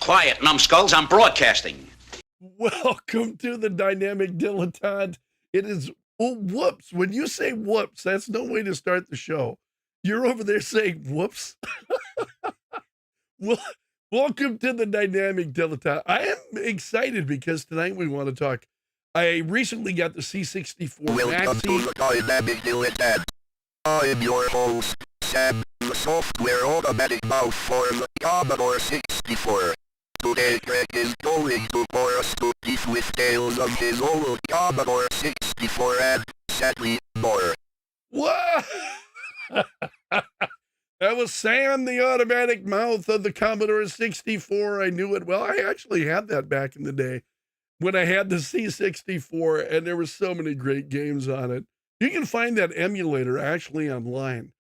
Quiet, numbskulls. I'm broadcasting. Welcome to the Dynamic Dilettante. It is, oh, whoops. When you say whoops, that's no way to start the show. You're over there saying whoops. Well, welcome to the Dynamic Dilettante. I am excited because tonight we want to talk. I recently got the C64 Welcome to the Dynamic Dilettante. I am your host, Sam, the software automatic mouse for the Commodore 64. Today Greg is going to bore us to teeth with tales of his old Commodore 64 and, sadly, more. What? That was Sam, the automatic mouth of the Commodore 64. I knew it well. I actually had that back in the day when I had the C64, and there were so many great games on it. You can find that emulator actually online.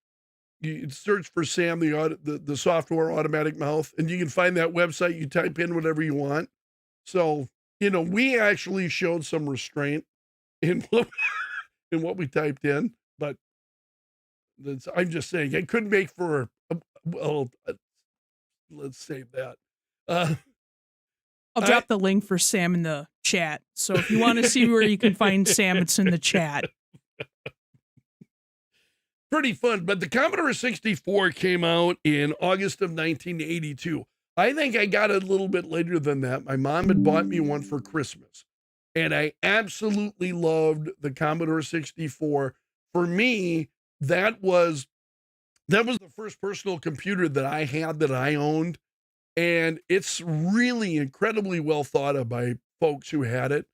You search for Sam, the software automatic mouth, and you can find that website. You type in whatever you want. So, we actually showed some restraint in what we typed in, but I'm just saying it couldn't make for let's save that. I'll drop the link for Sam in the chat. So if you want to see where you can find Sam, it's in the chat. Pretty fun, but the Commodore 64 came out in August of 1982. I think I got it a little bit later than that. My mom had bought me one for Christmas, and I absolutely loved the Commodore 64. For me, that was the first personal computer that I had that I owned, and it's really incredibly well thought of by folks who had it.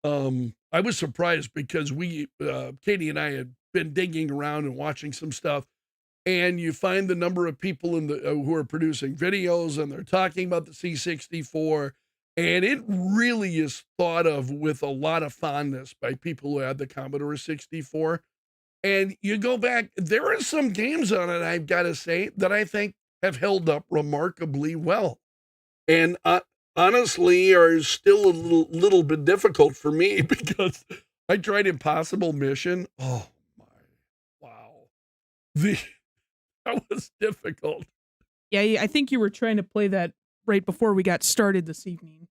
I was surprised because Katie and I had been digging around and watching some stuff, and you find the number of people in the who are producing videos, and they're talking about the C64, and it really is thought of with a lot of fondness by people who had the Commodore 64. And you go back, there are some games on it, I've got to say, that I think have held up remarkably well, and honestly are still a little bit difficult for me because I tried Impossible Mission. Oh, wow. That was difficult. Yeah, I think you were trying to play that right before we got started this evening.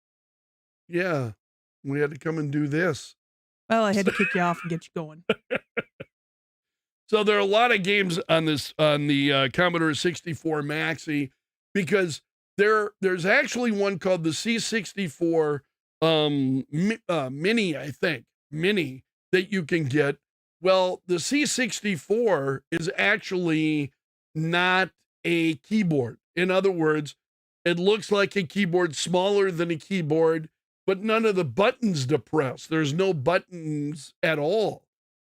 Yeah, we had to come and do this. Well, I had to kick you off and get you going. So there are a lot of games on the Commodore 64 Maxi, because there's actually one called the C64 Mini, I think, Mini, that you can get. Well, the C64 is actually not a keyboard. In other words, it looks like a keyboard, smaller than a keyboard, but none of the buttons depress. There's no buttons at all.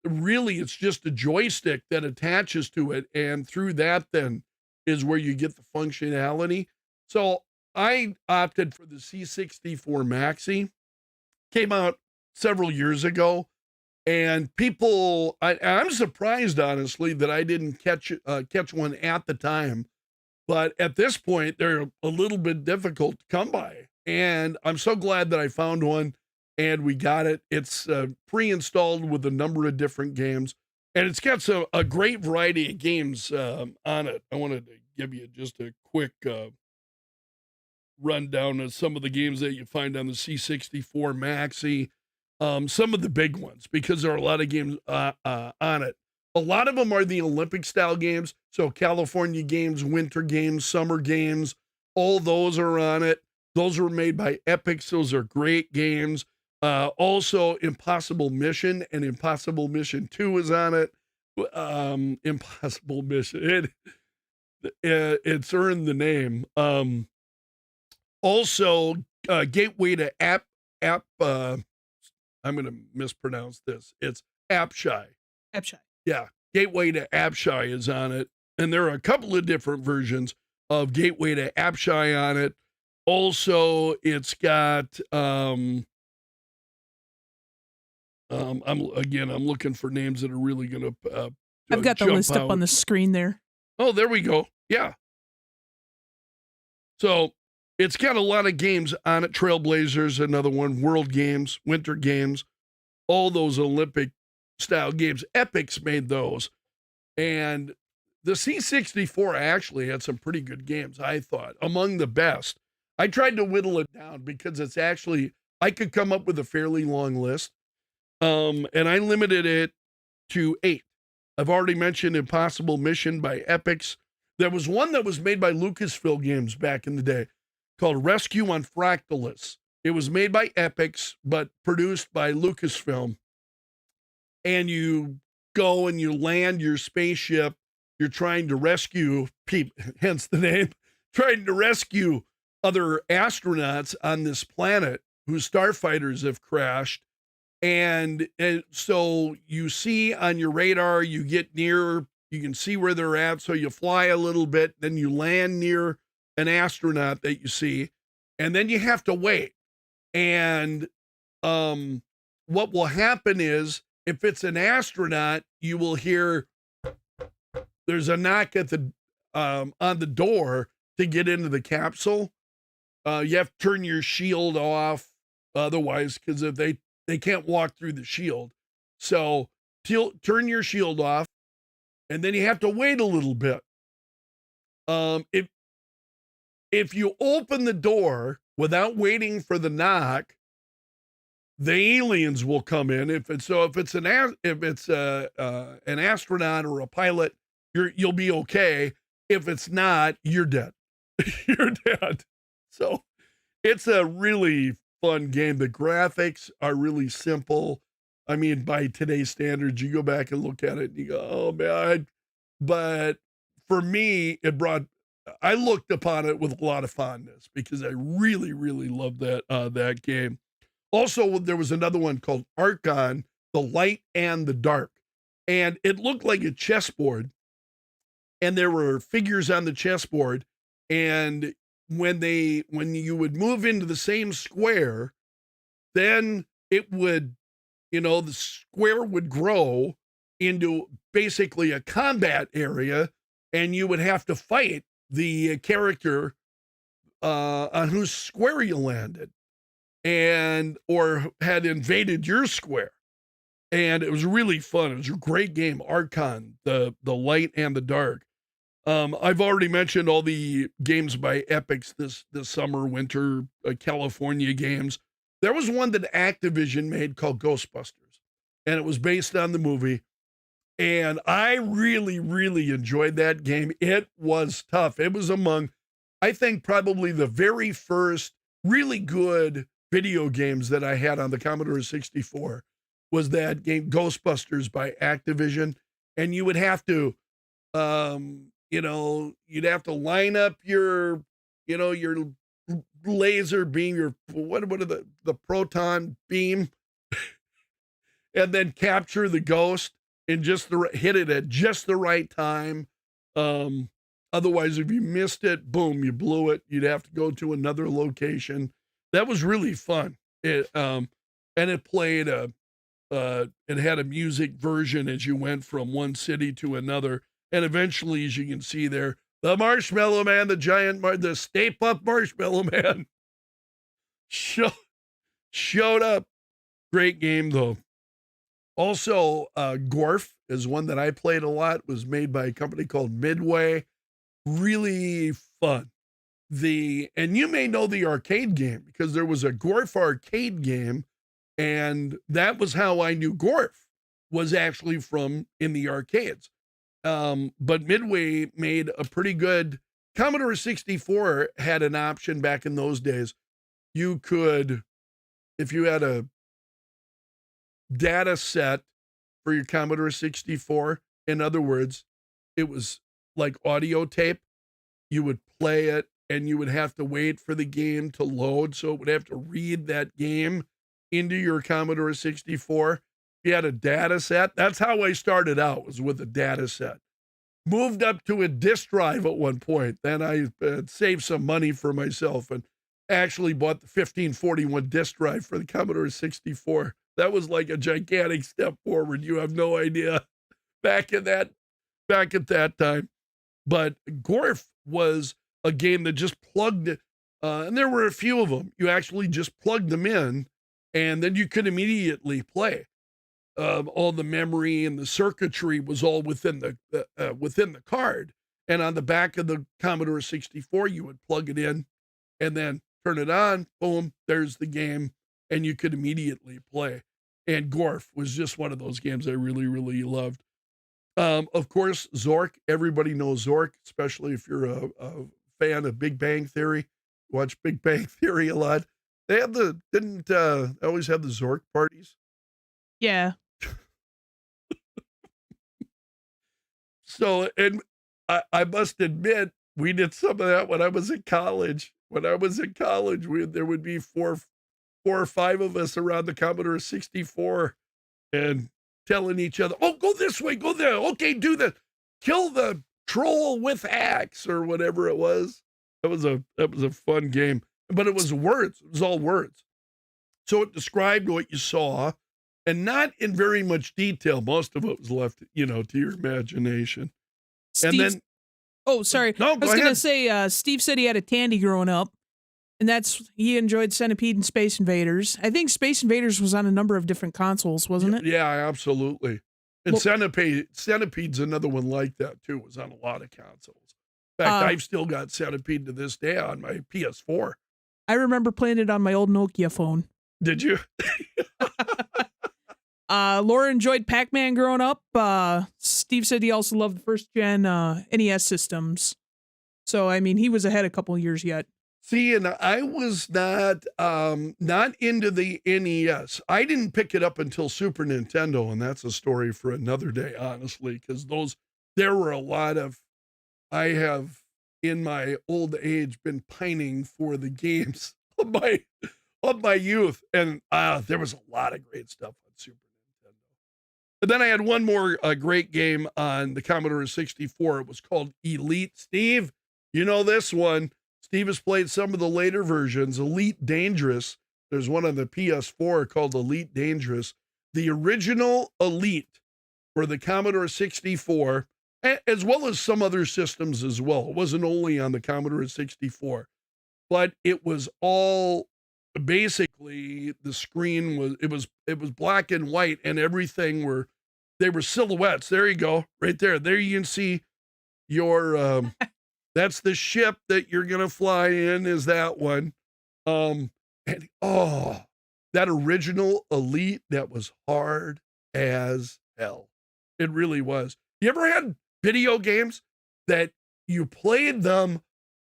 Really, it's just a joystick that attaches to it, and through that then is where you get the functionality. So I opted for the C64 Maxi. Came out several years ago. And people, I'm surprised, honestly, that I didn't catch one at the time. But at this point, they're a little bit difficult to come by. And I'm so glad that I found one and we got it. It's pre-installed with a number of different games. And it's got a great variety of games on it. I wanted to give you just a quick rundown of some of the games that you find on the C64 Maxi. Some of the big ones, because there are a lot of games on it. A lot of them are the Olympic style games. So California games, winter games, summer games, all those are on it. Those were made by Epix. Those are great games. Also Impossible Mission and Impossible Mission 2 is on it. Impossible Mission. It's earned the name. Also Gateway to App, I'm going to mispronounce this. It's Apshai. Apshai. Yeah. Gateway to Apshai is on it. And there are a couple of different versions of Gateway to Apshai on it. Also, it's got, I'm looking for names that are really going to, I've got the list up on the screen there. Oh, there we go. Yeah. So it's got a lot of games on it. Trailblazers, another one. World Games, Winter Games, all those Olympic style games. Epix made those. And the C64 actually had some pretty good games, I thought. Among the best, I tried to whittle it down because it's actually, I could come up with a fairly long list. And I limited it to 8. I've already mentioned Impossible Mission by Epix. There was one that was made by Lucasfilm Games back in the day called Rescue on Fractalus. It was made by Epix, but produced by Lucasfilm. And you go and you land your spaceship. You're trying to rescue people, hence the name, trying to rescue other astronauts on this planet whose starfighters have crashed. And so you see on your radar, you get near, you can see where they're at. So you fly a little bit, then you land near an astronaut that you see, and then you have to wait. And what will happen is, if it's an astronaut, you will hear there's a knock at the on the door to get into the capsule. You have to turn your shield off, otherwise, because if they can't walk through the shield. So turn your shield off, and then you have to wait a little bit. If you open the door without waiting for the knock, the aliens will come in. If it's an astronaut or a pilot, you'll be okay. If it's not, you're dead. You're dead. So it's a really fun game. The graphics are really simple. I mean, by today's standards, you go back and look at it and you go, oh man. But for me, I looked upon it with a lot of fondness because I really, really loved that game. Also, there was another one called Archon, The Light and the Dark. And it looked like a chessboard. And there were figures on the chessboard. And when you would move into the same square, then it would, the square would grow into basically a combat area, and you would have to fight the character on whose square you landed, or had invaded your square. And it was really fun. It was a great game. Archon, the Light and the Dark. I've already mentioned all the games by Epix this summer, winter, California games. There was one that Activision made called Ghostbusters, and it was based on the movie. And I really, really enjoyed that game. It was tough. It was among, I think, probably the very first really good video games that I had on the Commodore 64 was that game Ghostbusters by Activision. And you would have to, you'd have to line up your laser beam, what are the proton beam, and then capture the ghost and just hit it at just the right time. Otherwise, if you missed it, boom, you blew it. You'd have to go to another location. That was really fun. And it played it had a music version as you went from one city to another. And eventually, as you can see there, the Marshmallow Man, the giant, the Stay Puft Marshmallow Man showed up. Great game, though. Also, Gorf is one that I played a lot. It was made by a company called Midway. Really fun. And you may know the arcade game because there was a Gorf arcade game, and that was how I knew Gorf was actually from in the arcades. But Midway made a pretty good, Commodore 64 had an option back in those days. You could, if you had a data set for your Commodore 64, in other words, it was like audio tape, you would play it and you would have to wait for the game to load. So it would have to read that game into your Commodore 64. You had a data set. That's how I started out, was with a data set. Moved up to a disk drive at one point. Then I saved some money for myself and actually bought the 1541 disk drive for the Commodore 64. That was like a gigantic step forward. You have no idea back at that time. But Gorf was a game that just plugged, and there were a few of them. You actually just plugged them in, and then you could immediately play. All the memory and the circuitry was all within the card. And on the back of the Commodore 64, you would plug it in, and then turn it on, boom, there's the game, and you could immediately play. And Gorf was just one of those games I really, really loved. Of course, Zork. Everybody knows Zork, especially if you're a fan of Big Bang Theory. Watch Big Bang Theory a lot. They have they always have the Zork parties? Yeah. So, and I must admit, we did some of that when I was in college. When I was in college, there would be four or five of us around the Commodore 64 and telling each other, oh, go this way, go there. Okay, do that. Kill the troll with axe or whatever it was. That was a fun game. But it was words. It was all words. So it described what you saw, and not in very much detail. Most of it was left, to your imagination. And then, oh, sorry. No, I was going to say, Steve said he had a Tandy growing up, and he enjoyed Centipede and Space Invaders. I think Space Invaders was on a number of different consoles, wasn't it? Yeah, absolutely. And Centipede's another one like that, too. It was on a lot of consoles. In fact, I've still got Centipede to this day on my PS4. I remember playing it on my old Nokia phone. Did you? Laura enjoyed Pac-Man growing up. Steve said he also loved the first-gen NES systems. So, I mean, he was ahead a couple of years yet. See, and I was not into the NES. I didn't pick it up until Super Nintendo, and that's a story for another day, honestly, because there were a lot of, I have, in my old age, been pining for the games of my youth, and there was a lot of great stuff on Super Nintendo. But then I had one more great game on the Commodore 64. It was called Elite. Steve, you know this one. Steve has played some of the later versions. Elite Dangerous. There's one on the PS4 called Elite Dangerous. The original Elite for the Commodore 64, as well as some other systems as well. It wasn't only on the Commodore 64, but it was all basically, the screen was black and white, and everything they were silhouettes. There you go, right there. There you can see your that's the ship that you're gonna fly in, is that one. And that original Elite, that was hard as hell. It really was. You ever had video games that you played them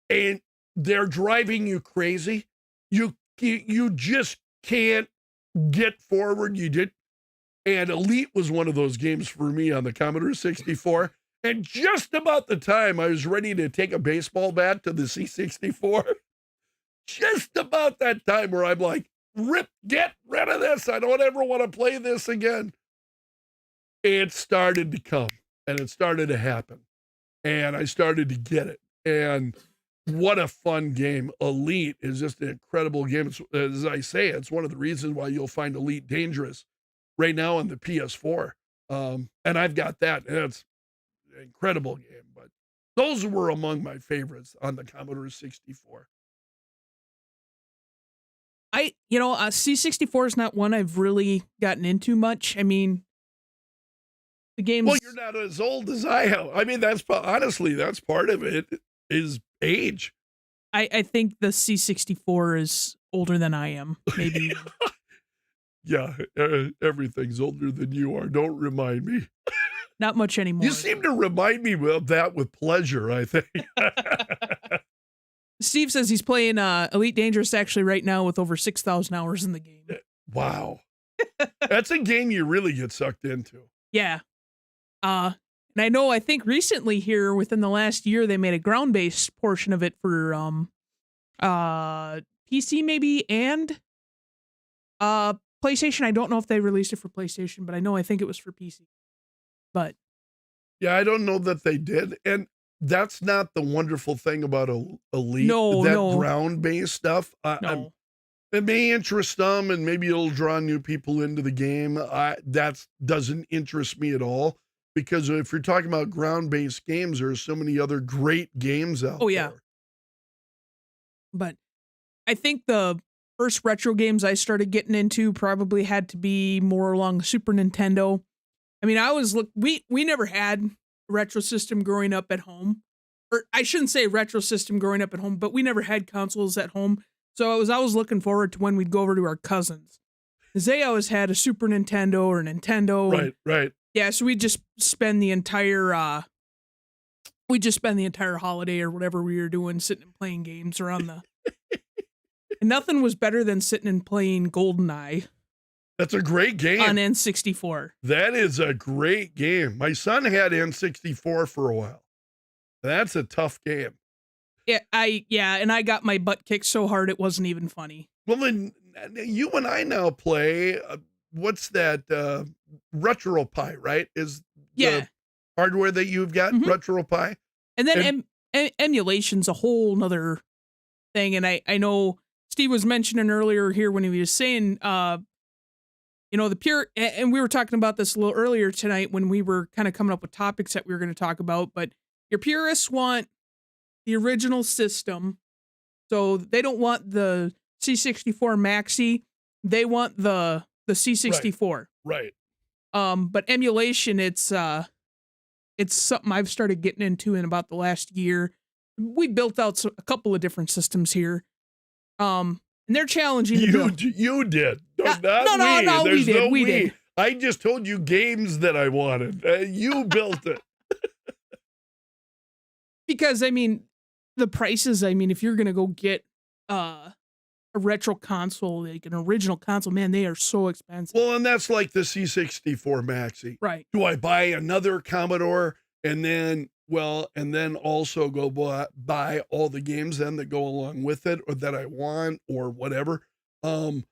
and they're driving you crazy? You just can't get forward. And Elite was one of those games for me on the Commodore 64. And just about the time I was ready to take a baseball bat to the C64, just about that time where I'm like, get rid of this. I don't ever want to play this again. It started to come, and it started to happen. And I started to get it. And what a fun game. Elite is just an incredible game. As I say, it's one of the reasons why you'll find Elite Dangerous right now on the PS4. And I've got that. And it's an incredible game. But those were among my favorites on the Commodore 64. C64 is not one I've really gotten into much. I mean, the games. Well, you're not as old as I am. I mean, that's part of it, is age. I think the C64 is older than I am, maybe. Yeah, everything's older than you are. Don't remind me. Not much anymore. You seem to remind me of that with pleasure, I think. Steve says he's playing Elite Dangerous actually right now with over 6,000 hours in the game. Wow. That's a game you really get sucked into. Yeah. And I think recently here, within the last year, they made a ground-based portion of it for PC maybe, and PlayStation. I don't know if they released it for PlayStation, but I think it was for PC. But yeah, I don't know that they did. And that's not the wonderful thing about Elite. No. Ground-based stuff. No. It may interest them, and maybe it'll draw new people into the game. That doesn't interest me at all, because if you're talking about ground-based games, there are so many other great games out there. Oh, yeah. But I think the first retro games I started getting into probably had to be more along the Super Nintendo. I mean, we never had a retro system growing up at home. Or I shouldn't say retro system growing up at home, but we never had consoles at home. So I was always looking forward to when we'd go over to our cousins. They always had a Super Nintendo or a Nintendo. Right, right. Yeah, so we'd just spend the entire holiday or whatever we were doing sitting and playing games around the and nothing was better than sitting and playing GoldenEye That's a great game. on N64. That is a great game. My son had N64 for a while. That's a tough game. Yeah, and I got my butt kicked so hard it wasn't even funny. Well, then you and I now play, what's that, RetroPie, right? Is Yeah. the hardware that you've got, Mhm. RetroPie? And then emulation's a whole nother thing. And I know Steve was mentioning earlier here when he was saying, the pure, and we were talking about this a little earlier tonight when we were kind of coming up with topics that we were going to talk about, but your purists want the original system. So they don't want the C64 Maxi. They want the C64. Right. But emulation, it's something I've started getting into in about the last year. We built out a couple of different systems here. And they're challenging. You did. No, No, There's we did. I just told you games that I wanted. You built it. Because, I mean, the prices, if you're going to go get a retro console, like an original console, man, they are so expensive. Well, and that's like the C64 Maxi. Right. Do I buy another Commodore and then also go buy all the games then that go along with it or that I want or whatever? And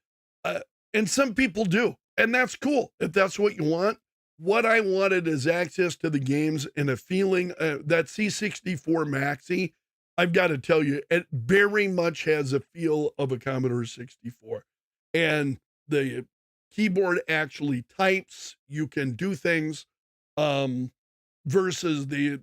some people do, and that's cool if that's what you want. What I wanted is access to the games and a feeling that C64 Maxi, I've got to tell you, it very much has a feel of a Commodore 64. And the keyboard actually types, you can do things, versus the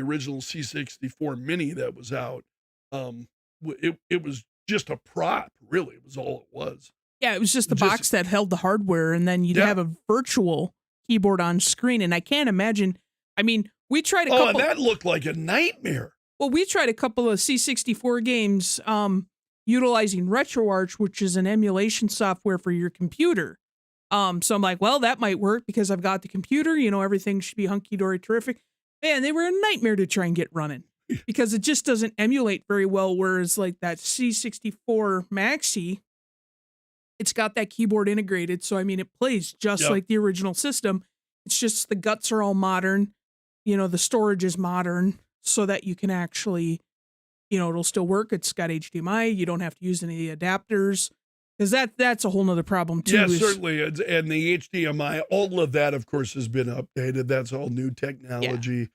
original C64 Mini that was out. It was just a prop, really. It was all it was. Yeah, it was just the box that held the hardware, and then you'd have a virtual keyboard on screen. And I can't imagine. We tried a couple. Oh, and that looked like a nightmare. Well, we tried a couple of C64 games utilizing RetroArch, which is an emulation software for your computer. So I'm like, well, that might work because I've got the computer. Everything should be hunky-dory terrific. Man, they were a nightmare to try and get running because it just doesn't emulate very well. Whereas like that C64 Maxi, it's got that keyboard integrated. So, it plays just like the original system. It's just the guts are all modern. The storage is modern so that you can actually, it'll still work. It's got HDMI. You don't have to use any adapters. Because that's a whole nother problem, too. Yeah, certainly. And the HDMI, all of that, of course, has been updated. That's all new technology,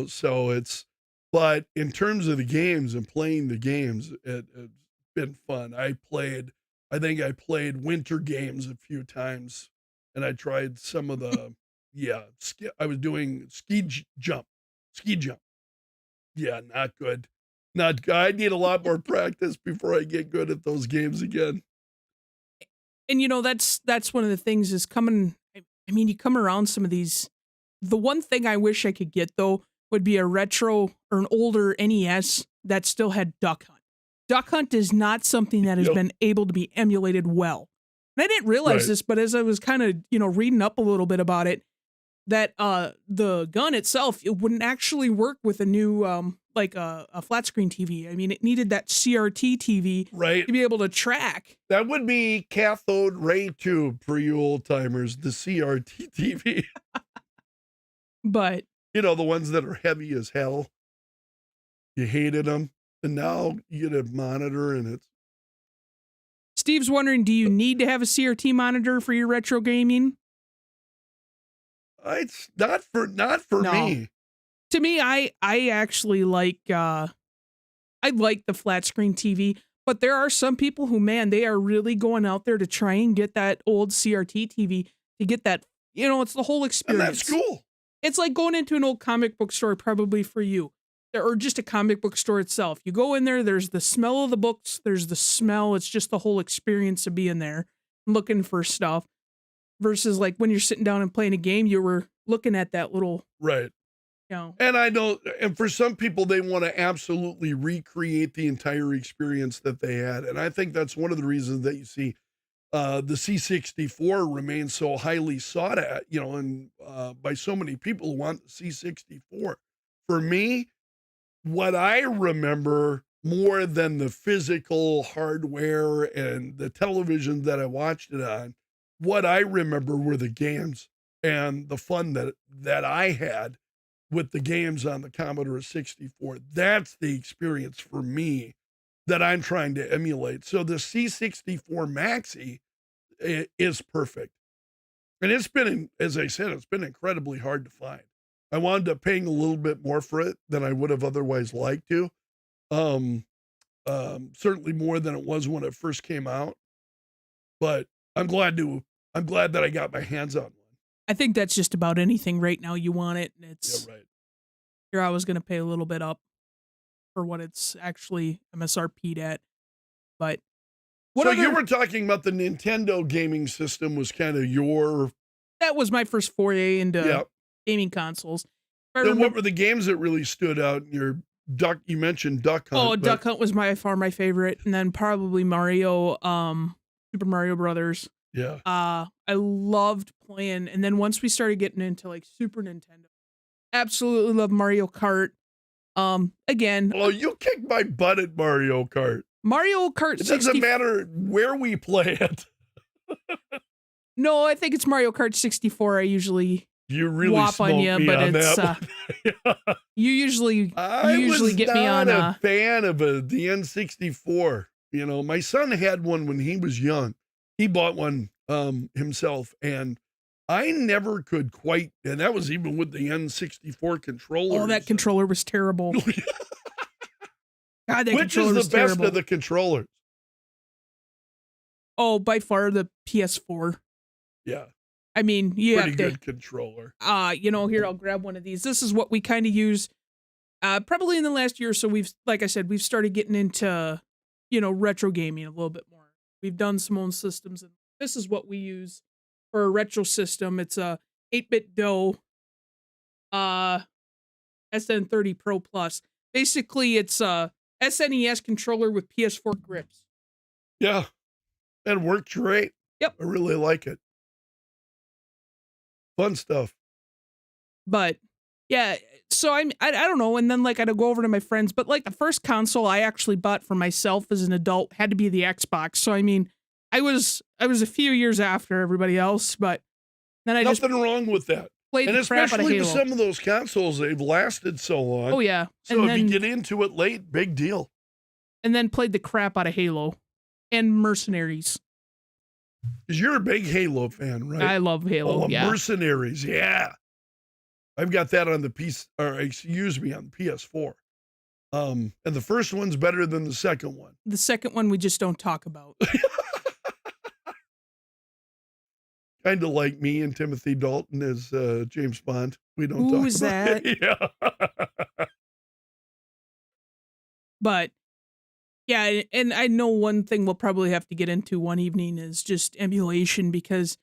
so it's, but in terms of the games and playing the games, it's been fun. I think I played winter games a few times, and I tried some of the, I was doing ski jump. Yeah, not good. I need a lot more practice before I get good at those games again. And that's one of the things is coming. You come around some of these. The one thing I wish I could get though would be a retro or an older NES that still had Duck Hunt. Duck Hunt is not something that has been able to be emulated well. And I didn't realize this, but as I was kind of reading up a little bit about it, that the gun itself, it wouldn't actually work with a new like a flat screen TV. It needed that CRT TV to be able to track. That would be cathode ray tube for you old timers, the CRT TV. But the ones that are heavy as hell. You hated them, and now you get a monitor, and it's. Steve's wondering, do you need to have a CRT monitor for your retro gaming? It's not for me. To me, I actually like I like the flat screen TV, but there are some people who, man, they are really going out there to try and get that old CRT TV to get that, it's the whole experience. And that's cool. It's like going into an old comic book store, probably for you, or just a comic book store itself. You go in there, there's the smell of the books, there's the smell. It's just the whole experience of being there, looking for stuff. Versus like when you're sitting down and playing a game, you were looking at that little You know, And I know, and for some people, they want to absolutely recreate the entire experience that they had. And I think that's one of the reasons that you see the C64 remains so highly sought at, and by so many people who want the C64. For me, what I remember more than the physical hardware and the television that I watched it on, what I remember were the games and the fun that I had with the games on the Commodore 64. That's the experience for me that I'm trying to emulate. So the C64 Maxi is perfect. And it's been, as I said, it's been incredibly hard to find. I wound up paying a little bit more for it than I would have otherwise liked to. Certainly more than it was when it first came out. But I'm glad that I got my hands on one. I think that's just about anything right now. You want it, and it's Yeah, right. you're always going to pay a little bit up for what it's actually MSRP'd at. But So you were talking about the Nintendo gaming system was kind of your... That was my first foray into Yeah. gaming consoles. Then what were the games that really stood out in your Duck? You mentioned Duck Hunt. Oh, Duck Hunt was by far my favorite, and then probably Mario, Super Mario Brothers. Yeah. I loved playing, and then once we started getting into like Super Nintendo, absolutely love Mario Kart. Again, Oh, you kicked my butt at Mario Kart. Mario Kart. It doesn't matter where we play it. No, I think it's Mario Kart 64. I usually You really whop on smoked you, me but on it's that one. you usually was get me not on a fan of the N64. My son had one when he was young. He bought one himself, and I never could quite, and that was even with the N64 controller. Oh, that controller was terrible. God, that Which controller is was the best terrible. of the controllers? Oh, by far the PS4. Yeah. I mean, you Pretty have to. good controller. Here, I'll grab one of these. This is what we kind of use. Probably in the last year or so, like I said, we've started getting into, retro gaming a little bit more. We've done some own systems, and this is what we use for a retro system. It's a 8-bit DOE, SN30 Pro Plus. Basically, it's a SNES controller with PS4 grips. Yeah. That worked great. Yep. I really like it. Fun stuff. But yeah, so I don't know. And then like I'd go over to my friends, but like the first console I actually bought for myself as an adult had to be the Xbox. So I mean, I was a few years after everybody else, but then I Nothing wrong with that. played And the crap out of especially Halo. with some of those consoles, they've lasted so long. Oh yeah, So and if you then get into it late, big deal. played the crap out of Halo and Mercenaries. Because you're a big Halo fan, right? I love Halo. Yeah. Mercenaries, yeah. I've got that on the on the PS4. And the first one's better than the second one. The second one we just don't talk about. Kind of like me and Timothy Dalton as James Bond. We don't Who talk is about that? it. Yeah. But yeah, and I know one thing we'll probably have to get into one evening is just emulation because,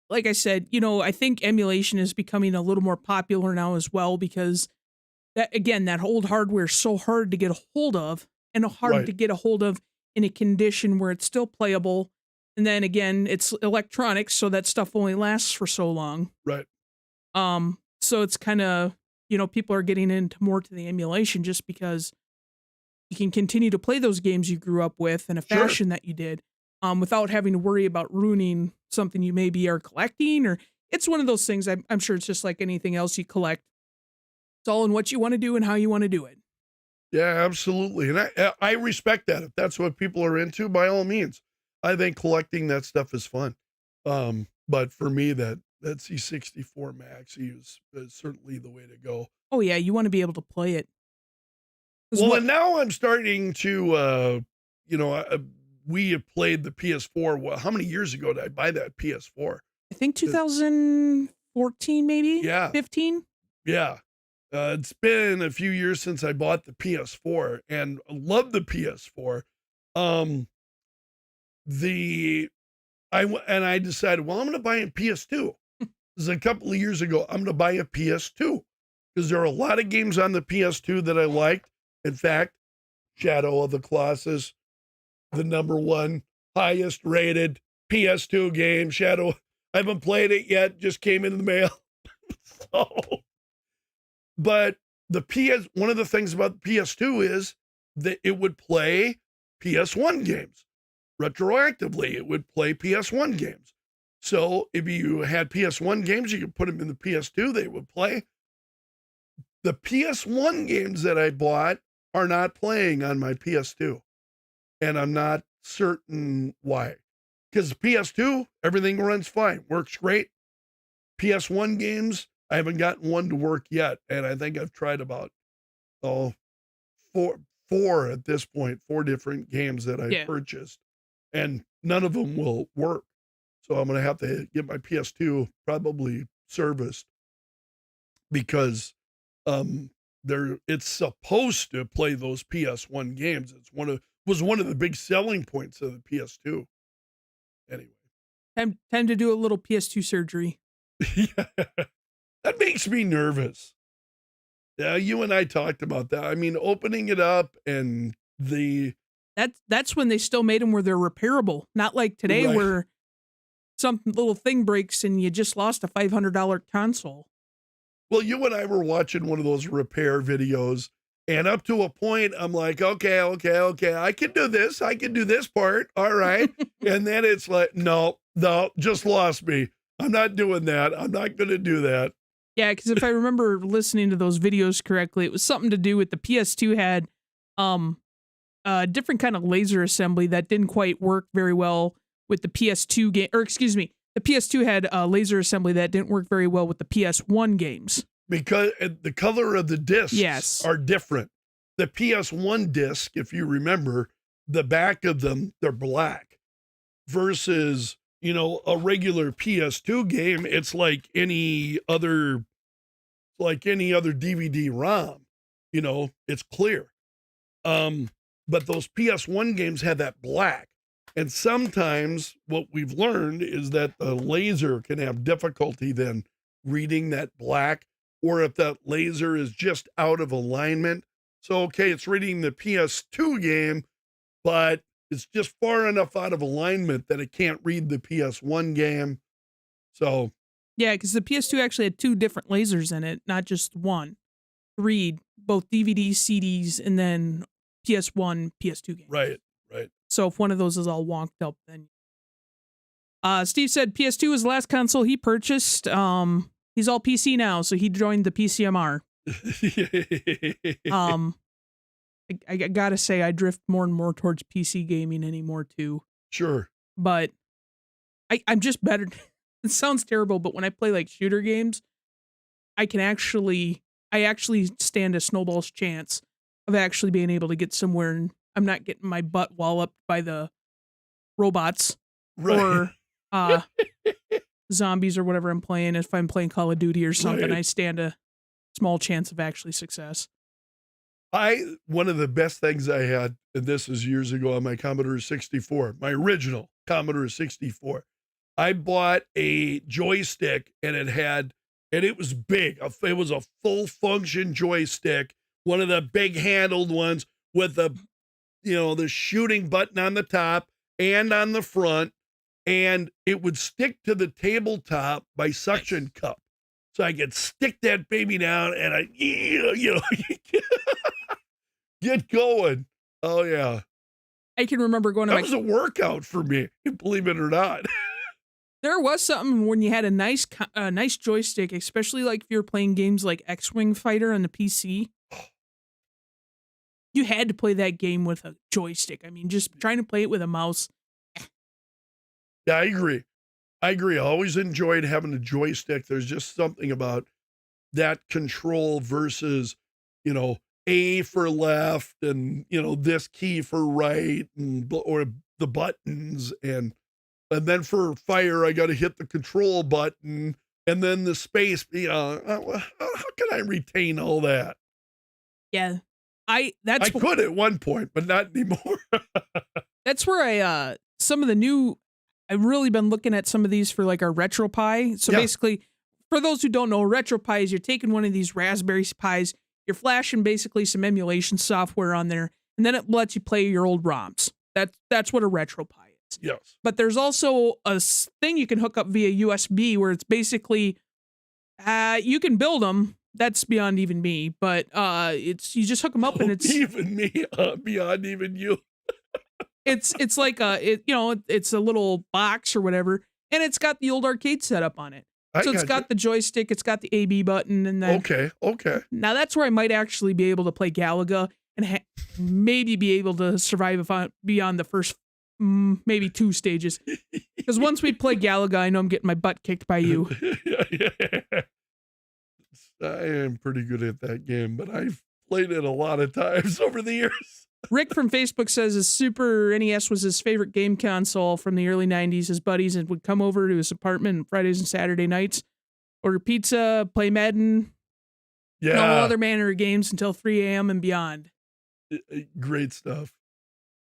like I said, I think emulation is becoming a little more popular now as well because that old hardware is so hard to get a hold of and hard Right. to get a hold of in a condition where it's still playable. And then again, it's electronics, so that stuff only lasts for so long. Right. So it's kind of, people are getting into more to the emulation just because you can continue to play those games you grew up with in a Sure. fashion that you did, without having to worry about ruining something you maybe are collecting. Or it's one of those things. I'm sure it's just like anything else you collect. It's all in what you want to do and how you want to do it. Yeah, absolutely. And I respect that. If that's what people are into, by all means. I think collecting that stuff is fun. But for me, that C64 Maxi is certainly the way to go. Oh yeah, you want to be able to play it. 'Cause Well, what- and now I'm starting to, we have played the PS4. Well, how many years ago did I buy that PS4? I think 2014 maybe. Yeah. 15. Yeah. It's been a few years since I bought the PS4 and I love the PS4. I decided, well, I'm going to buy a PS2. This is a couple of years ago. I'm going to buy a PS2. because there are a lot of games on the PS2 that I liked. In fact, Shadow of the Colossus, the #1 highest rated PS2 game. Shadow, I haven't played it yet, just came in the mail. But one of the things about the PS2 is that it would play PS1 games. Retroactively, it would play PS1 games. So if you had PS1 games, you could put them in the PS2, they would play. The PS1 games that I bought are not playing on my PS2. And I'm not certain why. Because PS2, everything runs fine, works great. PS1 games, I haven't gotten one to work yet. And I think I've tried about four at this point, 4 different games that I purchased. And none of them will work. So I'm going to have to get my PS2 probably serviced because it's supposed to play those PS1 games. Was one of the big selling points of the PS2. Anyway. Time to do a little PS2 surgery. Yeah, that makes me nervous. Yeah, you and I talked about that. I mean, opening it up and that's when they still made them where they're repairable, not like today where some little thing breaks and you just lost a $500 console. Well, you and I were watching one of those repair videos, and up to a point, I'm like, okay, I can do this. I can do this part. All right. And then it's like, no, just lost me. I'm not doing that. I'm not going to do that. Yeah, because if I remember listening to those videos correctly, it was something to do with the PS2 had a different kind of laser assembly that didn't quite work very well with the PS2 game, or excuse me, the PS2 had a laser assembly that didn't work very well with the PS1 games. Because the color of the discs are different. The PS1 disc, if you remember, the back of them, they're black. Versus, a regular PS2 game, it's like any other DVD-ROM. It's clear. But those PS1 games had that black. And sometimes what we've learned is that the laser can have difficulty then reading that black, or if that laser is just out of alignment. So, okay, it's reading the PS2 game, but it's just far enough out of alignment that it can't read the PS1 game. So. Yeah, because the PS2 actually had 2 different lasers in it, not just one. To read both DVDs, CDs, and then PS1, PS2 games. Right. So if one of those is all wonked up, then. Steve said PS2 was the last console he purchased. He's all PC now, so he joined the PCMR. I gotta say, I drift more and more towards PC gaming anymore too. Sure. But I'm just better. It sounds terrible, but when I play like shooter games, I actually stand a snowball's chance of actually being able to get somewhere, and I'm not getting my butt walloped by the robots or zombies or whatever I'm playing. If I'm playing Call of Duty or something, I stand a small chance of actually success. One of the best things I had, and this is years ago on my Commodore 64, my original Commodore 64, I bought a joystick and it was big. It was a full function joystick, one of the big handled ones with the shooting button on the top and on the front, and it would stick to the tabletop by suction cup. So I could stick that baby down and get going. Oh yeah. I can remember going to that was a workout for me, believe it or not. There was something when you had a nice joystick, especially like if you're playing games like X-Wing Fighter on the PC. You had to play that game with a joystick. I mean, just trying to play it with a mouse. Yeah, I agree. I always enjoyed having a joystick. There's just something about that control versus, A for left and, this key for right or the buttons. And then for fire, I got to hit the control button and then the space. How can I retain all that? Yeah. I could at one point, but not anymore. That's where I've really been looking at some of these for like our RetroPie. So basically for those who don't know, RetroPie is you're taking one of these Raspberry Pis, you're flashing basically some emulation software on there, and then it lets you play your old ROMs. That's what a RetroPie is. Yes. But there's also a thing you can hook up via USB where it's basically you can build them. That's beyond even me, but it's you just hook them up and it's even me, beyond even you. it's like it's a little box or whatever, and it's got the old arcade setup on it. So it's got the joystick, it's got the AB button, and then okay. Now that's where I might actually be able to play Galaga and maybe be able to survive beyond the first maybe 2 stages. Because once we play Galaga, I know I'm getting my butt kicked by you. Yeah. I am pretty good at that game, but I've played it a lot of times over the years. Rick from Facebook says his Super NES was his favorite game console from the early 90s. His buddies would come over to his apartment on Fridays and Saturday nights, order pizza, play Madden, Yeah. no other manner of games until 3 a.m. and beyond. Great stuff.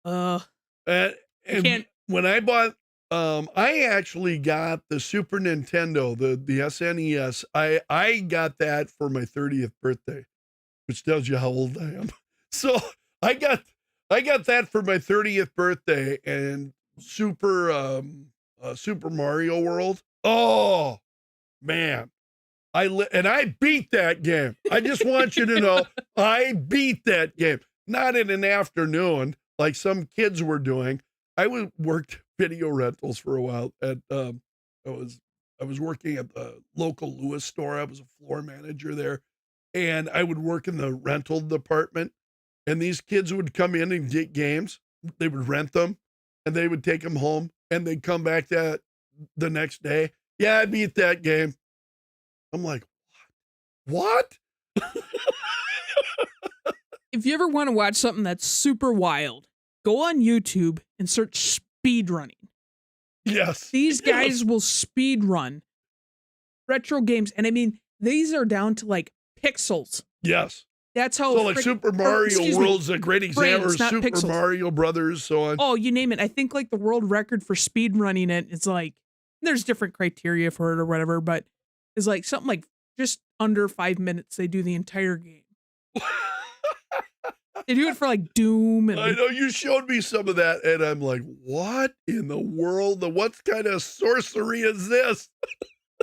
I And can't. when I bought, I actually got the Super Nintendo, the SNES. I got that for my 30th birthday, which tells you how old I am. So I got that for my 30th birthday, and Super Mario World. Oh man, I beat that game. I just want you to know, I beat that game. Not in an afternoon like some kids were doing. I worked video rentals for a while at I was working at the local Lewis store. I was a floor manager there, and I would work in the rental department, and these kids would come in and get games. They would rent them and they would take them home, and they'd come back the next day. Yeah, I beat that game. I'm like, what? If you ever want to watch something that's super wild, go on YouTube and search speed running. Yes. These guys will speed run retro games, and I mean these are down to like pixels. Yes. That's how. So like Super Mario World's a great example, or frames, not Super pixels. Mario Brothers, so on. Oh, you name it. I think like the world record for speed running it's like there's different criteria for it or whatever, but it's like something like just under 5 minutes they do the entire game. They do it for like Doom and I know you showed me some of that, and I'm like, what in the world? What kind of sorcery is this?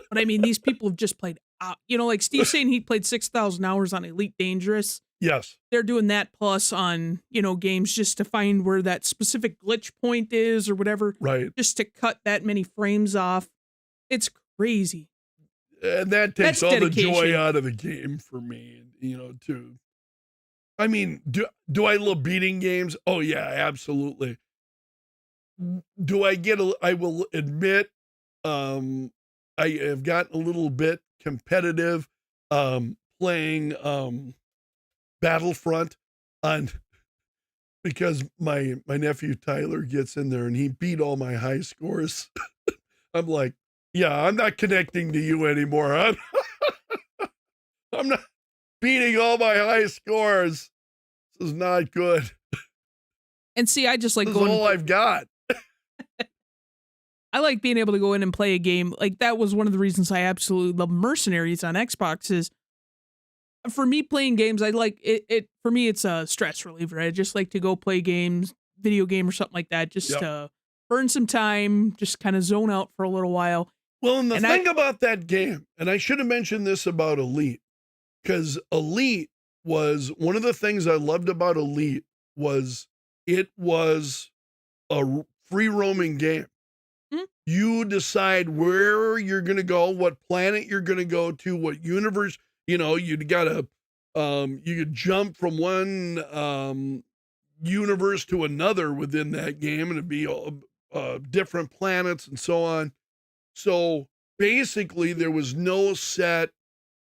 But I mean, these people have just played out. Like Steve saying he played 6,000 hours on Elite Dangerous. Yes. They're doing that plus on, games just to find where that specific glitch point is or whatever. Right. Just to cut that many frames off. It's crazy. And that takes That's all dedication. the joy out of the game for me, too. I mean, do I love beating games? Oh yeah, absolutely. Do I I will admit, I have gotten a little bit competitive, playing, Battlefront because my nephew Tyler gets in there and he beat all my high scores. I'm like, yeah, I'm not connecting to you anymore. I'm not beating all my high scores. This is not good. And see, I just like This is going. all I've got. I like being able to go in and play a game. Like that was one of the reasons I absolutely love Mercenaries on Xbox. Is for me playing games, I like it. For me, it's a stress reliever. I just like to go play games, video game or something like that, just to burn some time, just kind of zone out for a little while. Well, and the thing about that game, and I should have mentioned this about Elite, because Elite was one of the things I loved about Elite was it was a free roaming game. Mm-hmm. You decide where you're going to go, what planet you're going to go to, what universe, you'd got to, you could jump from one universe to another within that game, and it'd be different planets and so on. So basically there was no set,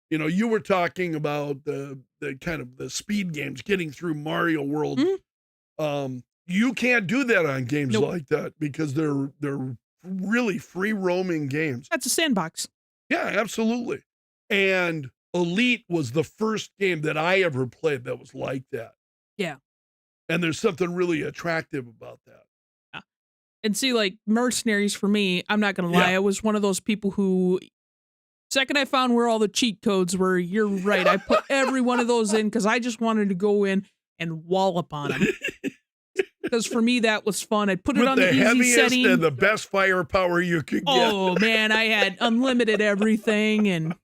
you were talking about the kind of the speed games, getting through Mario World. Mm-hmm. You can't do that on games Nope. like that because they're really free roaming games. That's a sandbox. Yeah, absolutely. And Elite was the first game that I ever played that was like that. Yeah. And there's something really attractive about that. And see, like Mercenaries for me, I'm not gonna lie, I was one of those people who Second I found where all the cheat codes were, you're right. I put every one of those in because I just wanted to go in and wallop on them. Because for me, that was fun. I put it With on the easy heaviest setting. and the best firepower you could get. Oh, man, I had unlimited everything. And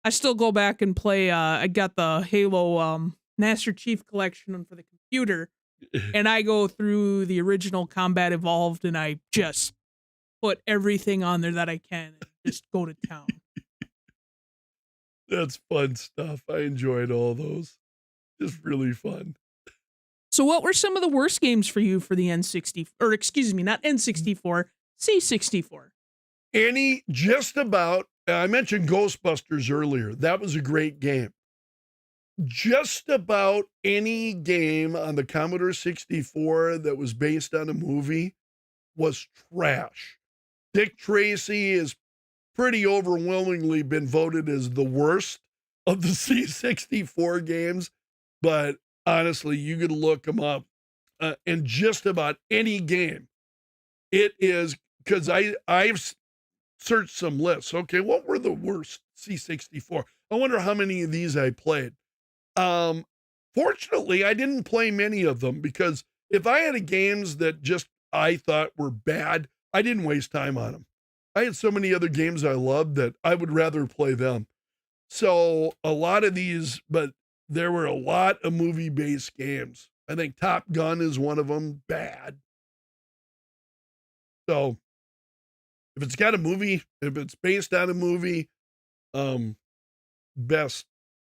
I still go back and play. I got the Halo Master Chief Collection for the computer. And I go through the original Combat Evolved, and I just put everything on there that I can and just go to town. That's fun stuff. I enjoyed all those. Just really fun. So what were some of the worst games for you for the N64, or excuse me, not N64, C64? Just about, I mentioned Ghostbusters earlier. That was a great game. Just about any game on the Commodore 64 that was based on a movie was trash. Dick Tracy has pretty overwhelmingly been voted as the worst of the C64 games, but honestly, you could look them up in just about any game. It is, because I've searched some lists. Okay, what were the worst C64? I wonder how many of these I played. Fortunately, I didn't play many of them, because if I had games that just I thought were bad, I didn't waste time on them. I had so many other games I loved that I would rather play them. So a lot of these, but there were a lot of movie-based games. I think Top Gun is one of them. Bad. So if it's got a movie, if it's based on a movie, best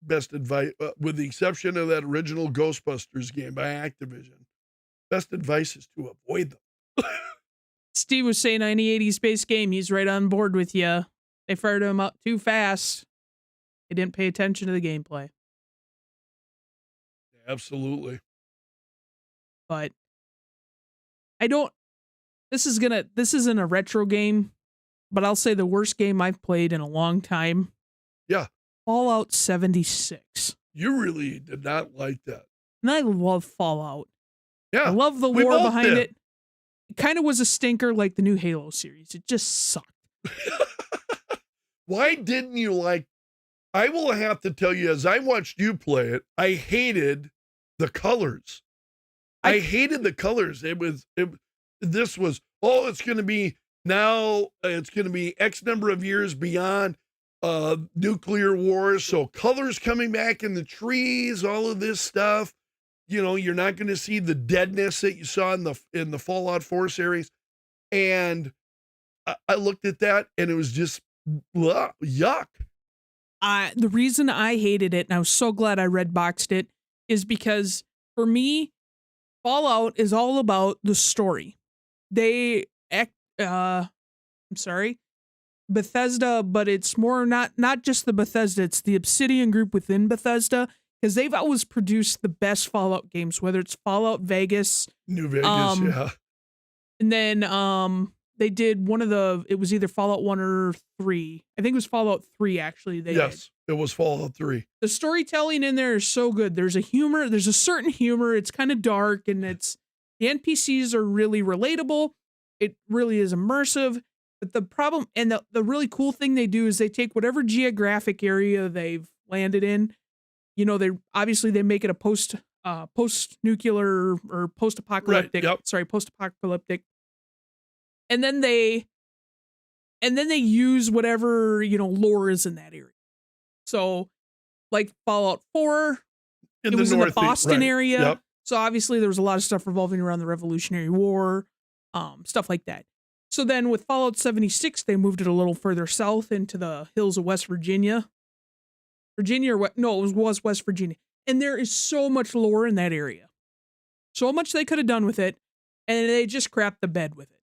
advice, with the exception of that original Ghostbusters game by Activision, best advice is to avoid them. Steve was saying 9080 Space Game. He's right on board with you. They fired him up too fast. They didn't pay attention to the gameplay. Absolutely. But this isn't a retro game, but I'll say the worst game I've played in a long time. Yeah. Fallout 76. You really did not like that. And I love Fallout. Yeah. I love the we lore both behind did. it. It kind of was a stinker like the new Halo series. It just sucked. Why didn't you like? I will have to tell you, as I watched you play it, I hated the colors. I hated the colors. This was, it's going to be now, it's going to be X number of years beyond nuclear wars. So colors coming back in the trees, all of this stuff. You know, you're not going to see the deadness that you saw in the Fallout 4 series. And I looked at that and it was just yuck. The reason I hated it, and I was so glad I red boxed it, is because for me, Fallout is all about the story. Bethesda, but it's more not just the Bethesda, it's the Obsidian group within Bethesda, because they've always produced the best Fallout games, whether it's Fallout Vegas, New Vegas, yeah. And then they did it was either Fallout 1 or 3. I think it was Fallout 3, actually. Yes, it was Fallout 3. The storytelling in there is so good. There's a certain humor. It's kind of dark, and the NPCs are really relatable. It really is immersive. But the problem, and the really cool thing they do is they take whatever geographic area they've landed in. You know, they make it a post-nuclear or post-apocalyptic. Right, yep. Post-apocalyptic. And then they use whatever, lore is in that area. So, like Fallout 4, it was in the Boston area. Yep. So obviously there was a lot of stuff revolving around the Revolutionary War, stuff like that. So then with Fallout 76, they moved it a little further south into the hills of West Virginia. It was West Virginia. And there is so much lore in that area. So much they could have done with it, and they just crapped the bed with it.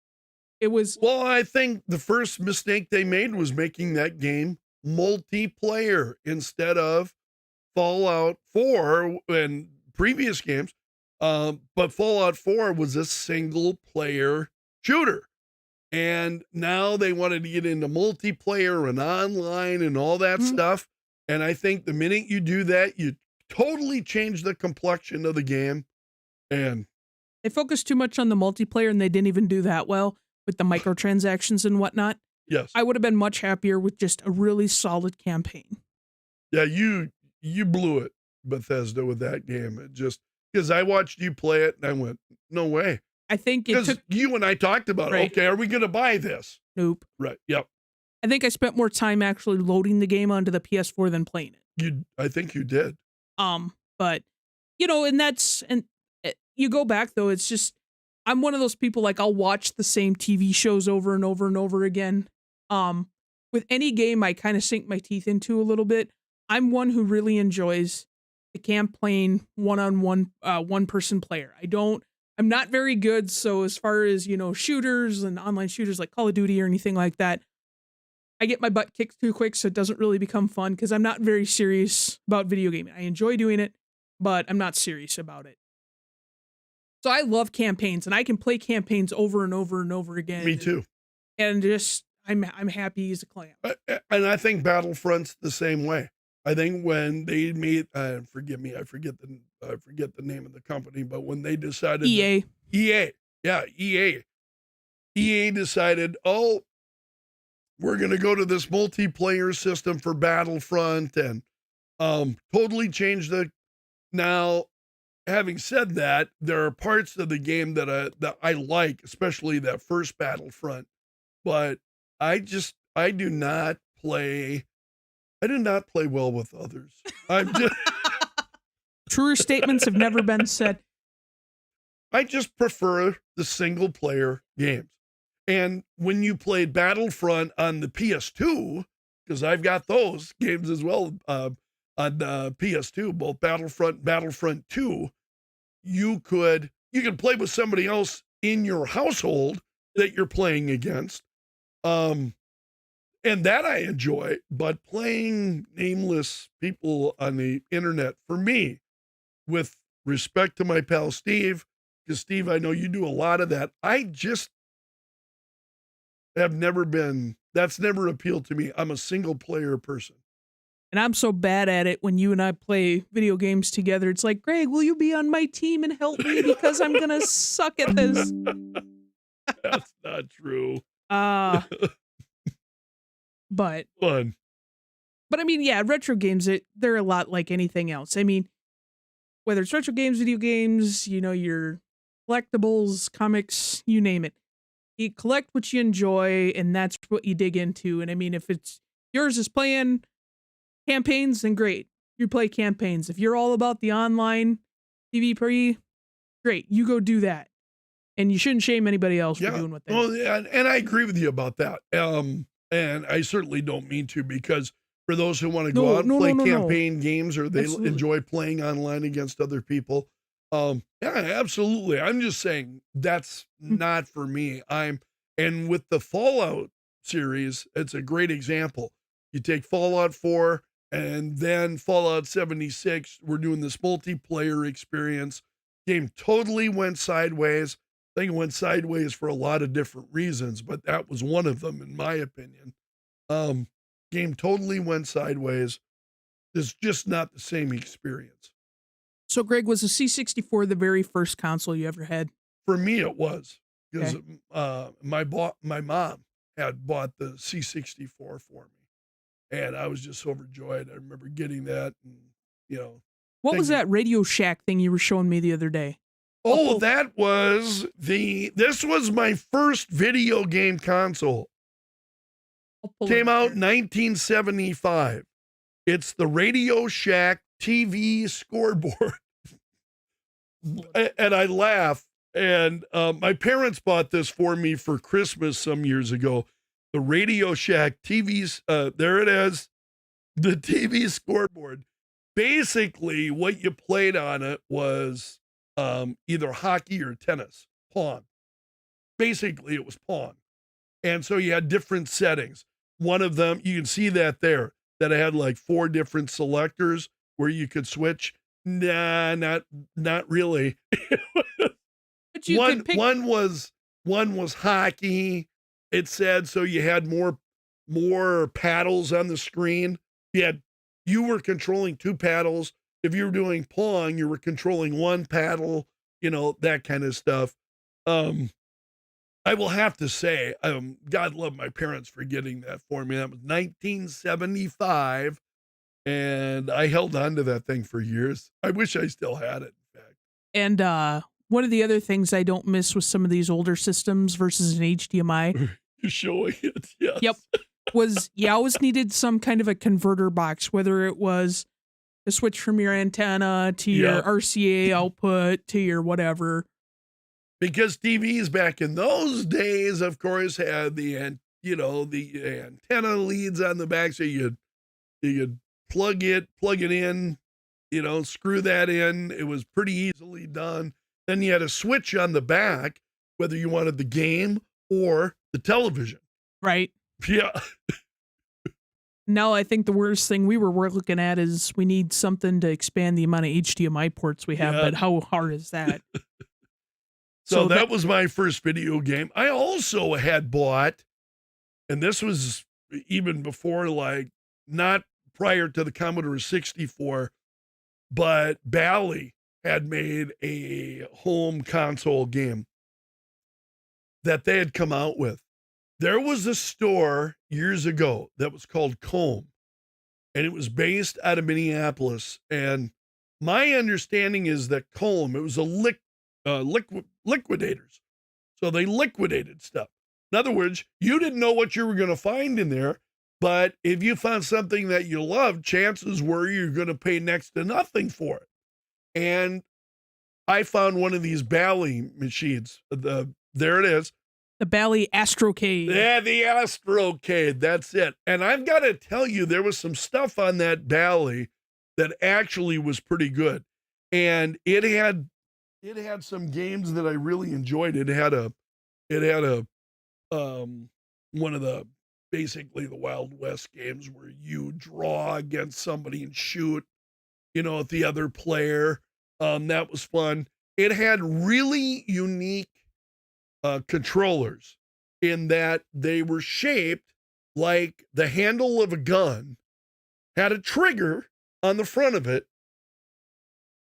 Well, I think the first mistake they made was making that game multiplayer instead of Fallout 4 and previous games. But Fallout 4 was a single player shooter. And now they wanted to get into multiplayer and online and all that stuff. And I think the minute you do that, you totally change the complexion of the game. And they focused too much on the multiplayer, and they didn't even do that well with the microtransactions and whatnot. Yes. I would have been much happier with just a really solid campaign. Yeah, you blew it, Bethesda, with that game. It just because I watched you play it and I went, no way. I think it Because took you and I talked about, Right. okay, are we going to buy this? nope. Right. Yep. I think I spent more time actually loading the game onto the PS4 than playing it. I think you did. But and you go back though, it's just I'm one of those people like I'll watch the same TV shows over and over and over again. With any game I kind of sink my teeth into a little bit. I'm one who really enjoys the campaign one-on-one one-person player. I'm not very good, so as far as, shooters and online shooters like Call of Duty or anything like that, I get my butt kicked too quick, so it doesn't really become fun because I'm not very serious about video gaming. I enjoy doing it, but I'm not serious about it. So I love campaigns, and I can play campaigns over and over and over again. Me too. And just I'm happy as a clam. And I think Battlefront's the same way. I think when they made, forgive me, I forget the name of the company, but when they decided EA. EA decided, oh, we're going to go to this multiplayer system for Battlefront and totally change now. Having said that, there are parts of the game that I like, especially that first Battlefront, but I do not play well with others. I'm just Truer statements have never been said. I just prefer the single player games. And when you played Battlefront on the PS2, because I've got those games as well on the PS2, both Battlefront, Battlefront 2, you could play with somebody else in your household that you're playing against. And that I enjoy, but playing nameless people on the internet, for me, with respect to my pal Steve, because Steve, I know you do a lot of that. I just have that's never appealed to me. I'm a single player person. And I'm so bad at it when you and I play video games together. It's like, Greg, will you be on my team and help me because I'm going to suck at this? That's not true. But Fun. But I mean, yeah, retro games, they're a lot like anything else. I mean, whether it's retro games, video games, your collectibles, comics, you name it. You collect what you enjoy, and that's what you dig into. And I mean, if it's yours is playing campaigns, then great. You play campaigns. If you're all about the online PvP, great. You go do that. And you shouldn't shame anybody else for doing what they do. Well, yeah, and I agree with you about that. And I certainly don't mean to, because for those who want to go out and play campaign games, or they enjoy playing online against other people, yeah, absolutely. I'm just saying that's not for me. And with the Fallout series, it's a great example. You take Fallout 4 and then Fallout 76, we're doing this multiplayer experience. Game totally went sideways. I think it went sideways for a lot of different reasons, but that was one of them, in my opinion. Game totally went sideways. It's just not the same experience. So, Greg, was the C64 the very first console you ever had? For me, it was, because my mom had bought the C64 for me, and I was just overjoyed. I remember getting that, and What was that Radio Shack thing you were showing me the other day? Oh, this was my first video game console. Came out in 1975. It's the Radio Shack TV scoreboard. And I laugh. And my parents bought this for me for Christmas some years ago. The Radio Shack TV's, there it is. The TV scoreboard. Basically, what you played on it was either hockey or tennis, Pong. Basically, it was Pong. And so you had different settings. One of them, you can see that there, that I had like 4 different selectors where you could switch. Nah, not really. But you could pick- one was hockey. It said, so you had more paddles on the screen. You were controlling 2 paddles. If you were doing Pong, you were controlling 1 paddle, that kind of stuff. I will have to say, God love my parents for getting that for me. That was 1975, and I held on to that thing for years. I wish I still had it, in fact. And one of the other things I don't miss with some of these older systems versus an HDMI. You're showing it, yes. Yep. Was you always needed some kind of a converter box, whether it was a switch from your antenna to your RCA output to your whatever. Because TVs back in those days, of course, had the antenna leads on the back, so you could plug it in, screw that in. It was pretty easily done. Then you had a switch on the back, whether you wanted the game or the television. Right. Yeah. Now I think the worst thing we were looking at is we need something to expand the amount of HDMI ports we have, but how hard is that? So that was my first video game. I also had bought, and this was even before, like, not prior to the Commodore 64, but Bally had made a home console game that they had come out with. There was a store years ago that was called Comb, and it was based out of Minneapolis. And my understanding is that Comb, it was a liquidators. So they liquidated stuff. In other words, you didn't know what you were going to find in there, but if you found something that you loved, chances were you're going to pay next to nothing for it. And I found one of these Bally machines. There it is. The Bally Astrocade. Yeah, the Astrocade. That's it. And I've got to tell you, there was some stuff on that Bally that actually was pretty good. And it had some games that I really enjoyed. It had a one of the basically the Wild West games where you draw against somebody and shoot, at the other player. That was fun. It had really unique controllers in that they were shaped like the handle of a gun, had a trigger on the front of it,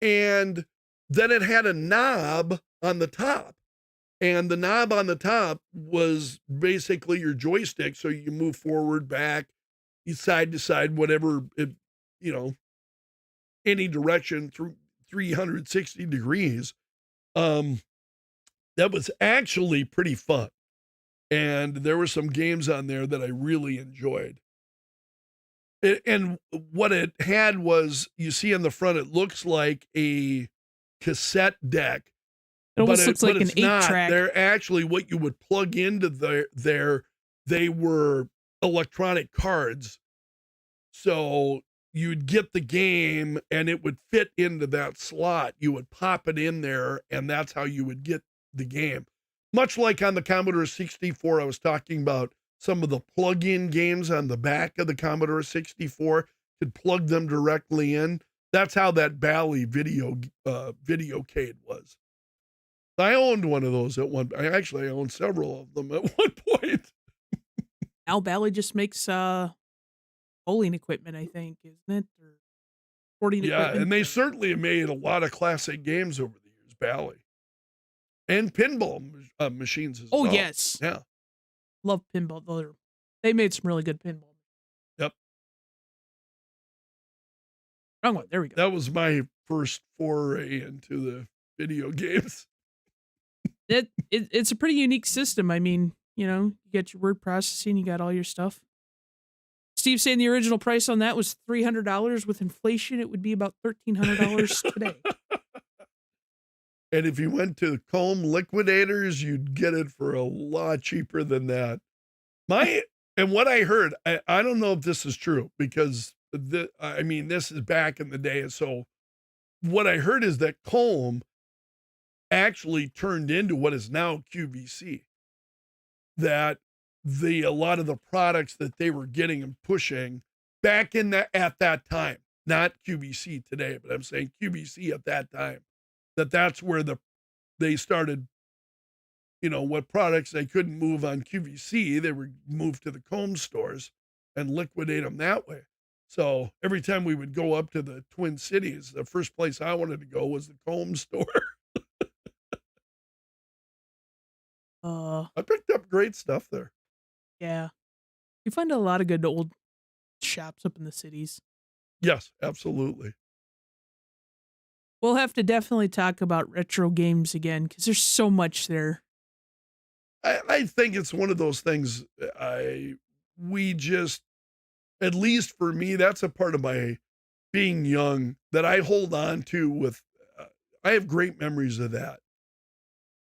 and then it had a knob on the top. And the knob on the top was basically your joystick. So you move forward, back, side to side, whatever, any direction through 360 degrees. That was actually pretty fun. And there were some games on there that I really enjoyed. And what it had was, you see on the front, it looks like a cassette deck. It almost looks like an 8-track. They're actually what you would plug into they were electronic cards. So you'd get the game and it would fit into that slot. You would pop it in there, and that's how you would get the game. Much like on the Commodore 64, I was talking about some of the plug-in games on the back of the Commodore 64, could plug them directly in. That's how that Bally videocade was. I owned one of those at one. I owned several of them at one point. Now Bally just makes bowling equipment, I think, isn't it? Or sporting equipment. Yeah, and they certainly have made a lot of classic games over the years, Bally. And pinball machines as well. Oh, yes. Yeah. Love pinball. They made some really good pinball. Yep. Wrong one. There we go. That was my first foray into the video games. It's a pretty unique system. I mean, you get your word processing, you got all your stuff. Steve saying the original price on that was $300. With inflation, it would be about $1,300 today. And if you went to Comb Liquidators, you'd get it for a lot cheaper than that. And what I heard, I don't know if this is true, because this is back in the day. So what I heard is that Comb actually turned into what is now QVC. That a lot of the products that they were getting and pushing back at that time, not QVC today, but I'm saying QVC at that time, that's where they started, what products they couldn't move on QVC, they were moved to the Comb stores and liquidate them that way. So every time we would go up to the Twin Cities, the first place I wanted to go was the Comb store. I picked up great stuff there. Yeah. You find a lot of good old shops up in the cities. Yes, absolutely. We'll have to definitely talk about retro games again because there's so much there. I think it's one of those things. We just, at least for me, that's a part of my being young that I hold on to with. I have great memories of that.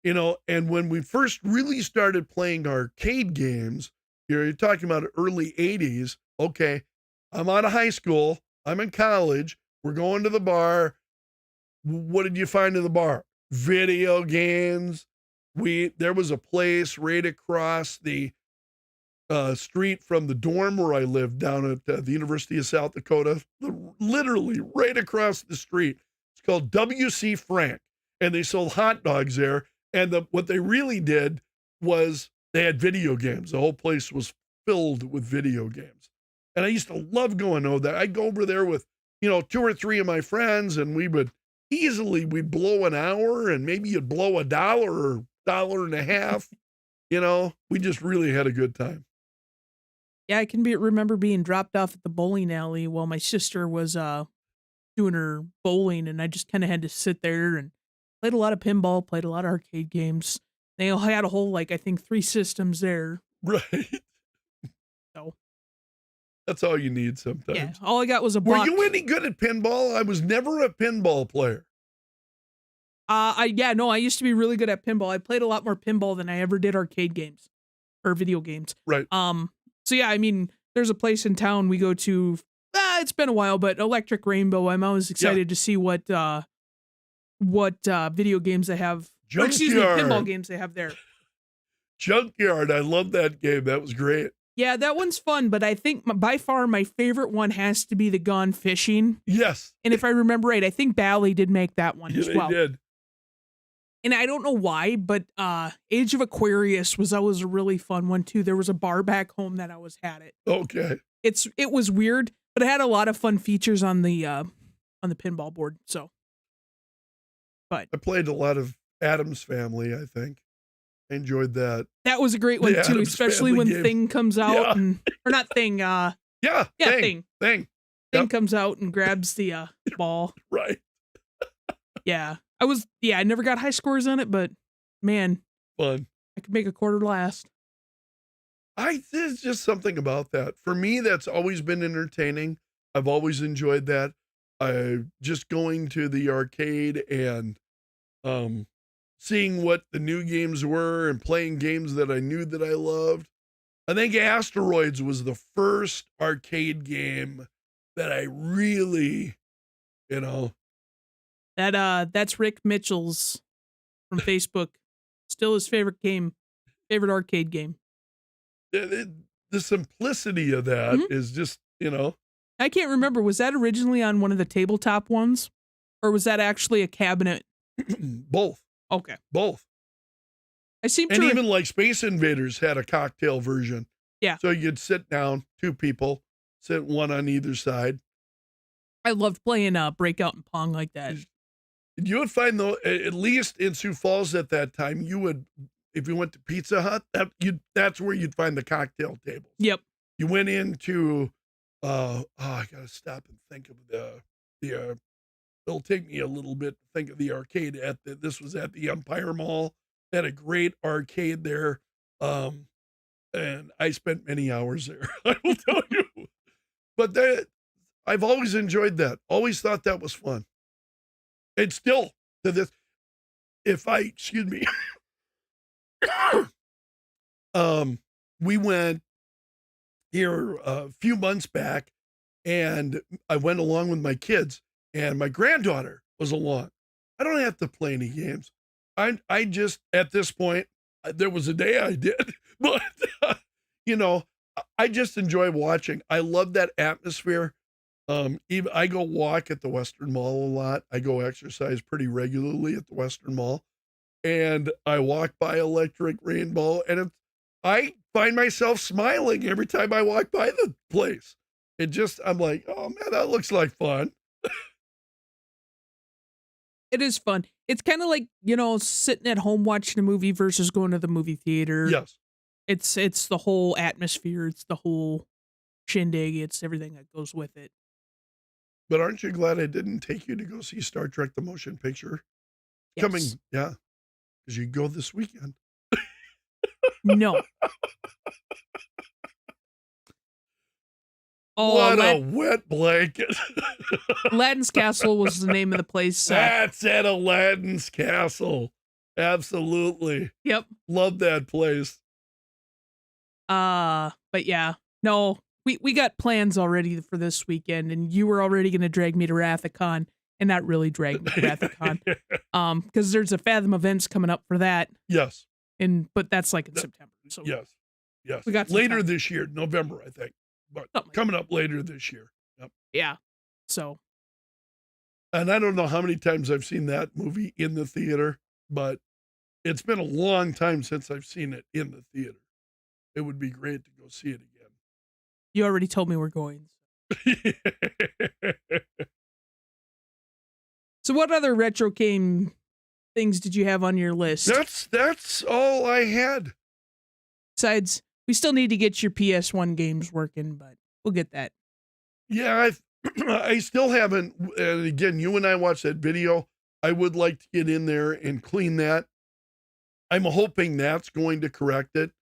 And when we first really started playing arcade games, you're talking about early 80s. Okay, I'm out of high school. I'm in college. We're going to the bar. What did you find in the bar? Video games. There was a place right across the street from the dorm where I lived down at the University of South Dakota, literally right across the street. It's called W.C. Frank, and they sold hot dogs there. And what they really did was they had video games. The whole place was filled with video games. And I used to love going over there. I'd go over there with, 2 or 3 of my friends, and we'd blow an hour, and maybe you'd blow $1 or $1.50. We just really had a good time. Yeah, I can remember being dropped off at the bowling alley while my sister was doing her bowling, and I just kind of had to sit there and played a lot of pinball, played a lot of arcade games. They all had a whole, I think 3 systems there. Right. So that's all you need sometimes. yeah, all I got was a Were box. you any good at pinball? I was never a pinball player. I used to be really good at pinball. I played a lot more pinball than I ever did arcade games or video games. Right. So yeah, there's a place in town we go to. It's been a while, but Electric Rainbow. I'm always excited to see what video games they have. Pinball games they have there. Junkyard. I love that game. That was great. Yeah, that one's fun, but I think by far my favorite one has to be the Gone Fishing. Yes. And if I remember right, I think Bally did make that one as well. They did. And I don't know why, but Age of Aquarius was always a really fun one too. There was a bar back home that always had it. Okay. It was weird, but it had a lot of fun features on the pinball board. So, but I played a lot of Addams Family, I think. I enjoyed that. That was a great one too, Addams especially Family when game. Thing comes out or not Thing. Thing. Thing Yep. comes out and grabs the ball. Right. Yeah. I never got high scores on it, but man, Fun. I could make a quarter last. There's just something about that. For me, that's always been entertaining. I've always enjoyed that. Just going to the arcade and seeing what the new games were and playing games that I knew that I loved. I think Asteroids was the first arcade game that I really, That's Rick Mitchell's from Facebook. Still his favorite favorite arcade game. the simplicity of that is just, I can't remember. Was that originally on one of the tabletop ones? Or was that actually a cabinet? both. Okay. Both. I seem And to even like Space Invaders had a cocktail version. Yeah. So you'd sit down, 2 people, sit one on either side. I loved playing Breakout and Pong like that. You would find, though, at least in Sioux Falls at that time, if you went to Pizza Hut, that's where you'd find the cocktail tables. Yep. You went into, I gotta stop and think of it'll take me a little bit to think of the arcade this was at the Empire Mall. They had a great arcade there. And I spent many hours there, I will tell you. But I've always enjoyed that. Always thought that was fun. And still to this, excuse me, we went here a few months back, and I went along with my kids, and my granddaughter was along. I don't have to play any games. I just, at this point, there was a day I did, but, I just enjoy watching. I love that atmosphere. Even I go walk at the Western Mall a lot. I go exercise pretty regularly at the Western Mall, and I walk by Electric Rainbow, and I find myself smiling every time I walk by the place. I'm like, oh man, that looks like fun. It is fun. It's kind of like, sitting at home watching a movie versus going to the movie theater. Yes. It's the whole atmosphere. It's the whole shindig. It's everything that goes with it. But aren't you glad I didn't take you to go see Star Trek the Motion Picture? Yes. Coming, yeah, because you go this weekend. No. Oh, what a wet blanket. Aladdin's Castle was the name of the place. That's at Aladdin's Castle. Absolutely. Yep. Love that place. But yeah, no, we got plans already for this weekend, and you were already going to drag me to Rathacon, and not really drag me to Rathacon. Because there's a Fathom events coming up for that. Yes. But that's like in September. So yes. We got later this year, November, I think. But coming up later this year. Yep. Yeah. So. And I don't know how many times I've seen that movie in the theater, but it's been a long time since I've seen it in the theater. It would be great to go see it again. You already told me we're going. So what other retro game things did you have on your list? That's all I had. Besides, we still need to get your PS1 games working, but we'll get that. Yeah, I still haven't. And again, you and I watched that video. I would like to get in there and clean that. I'm hoping that's going to correct it.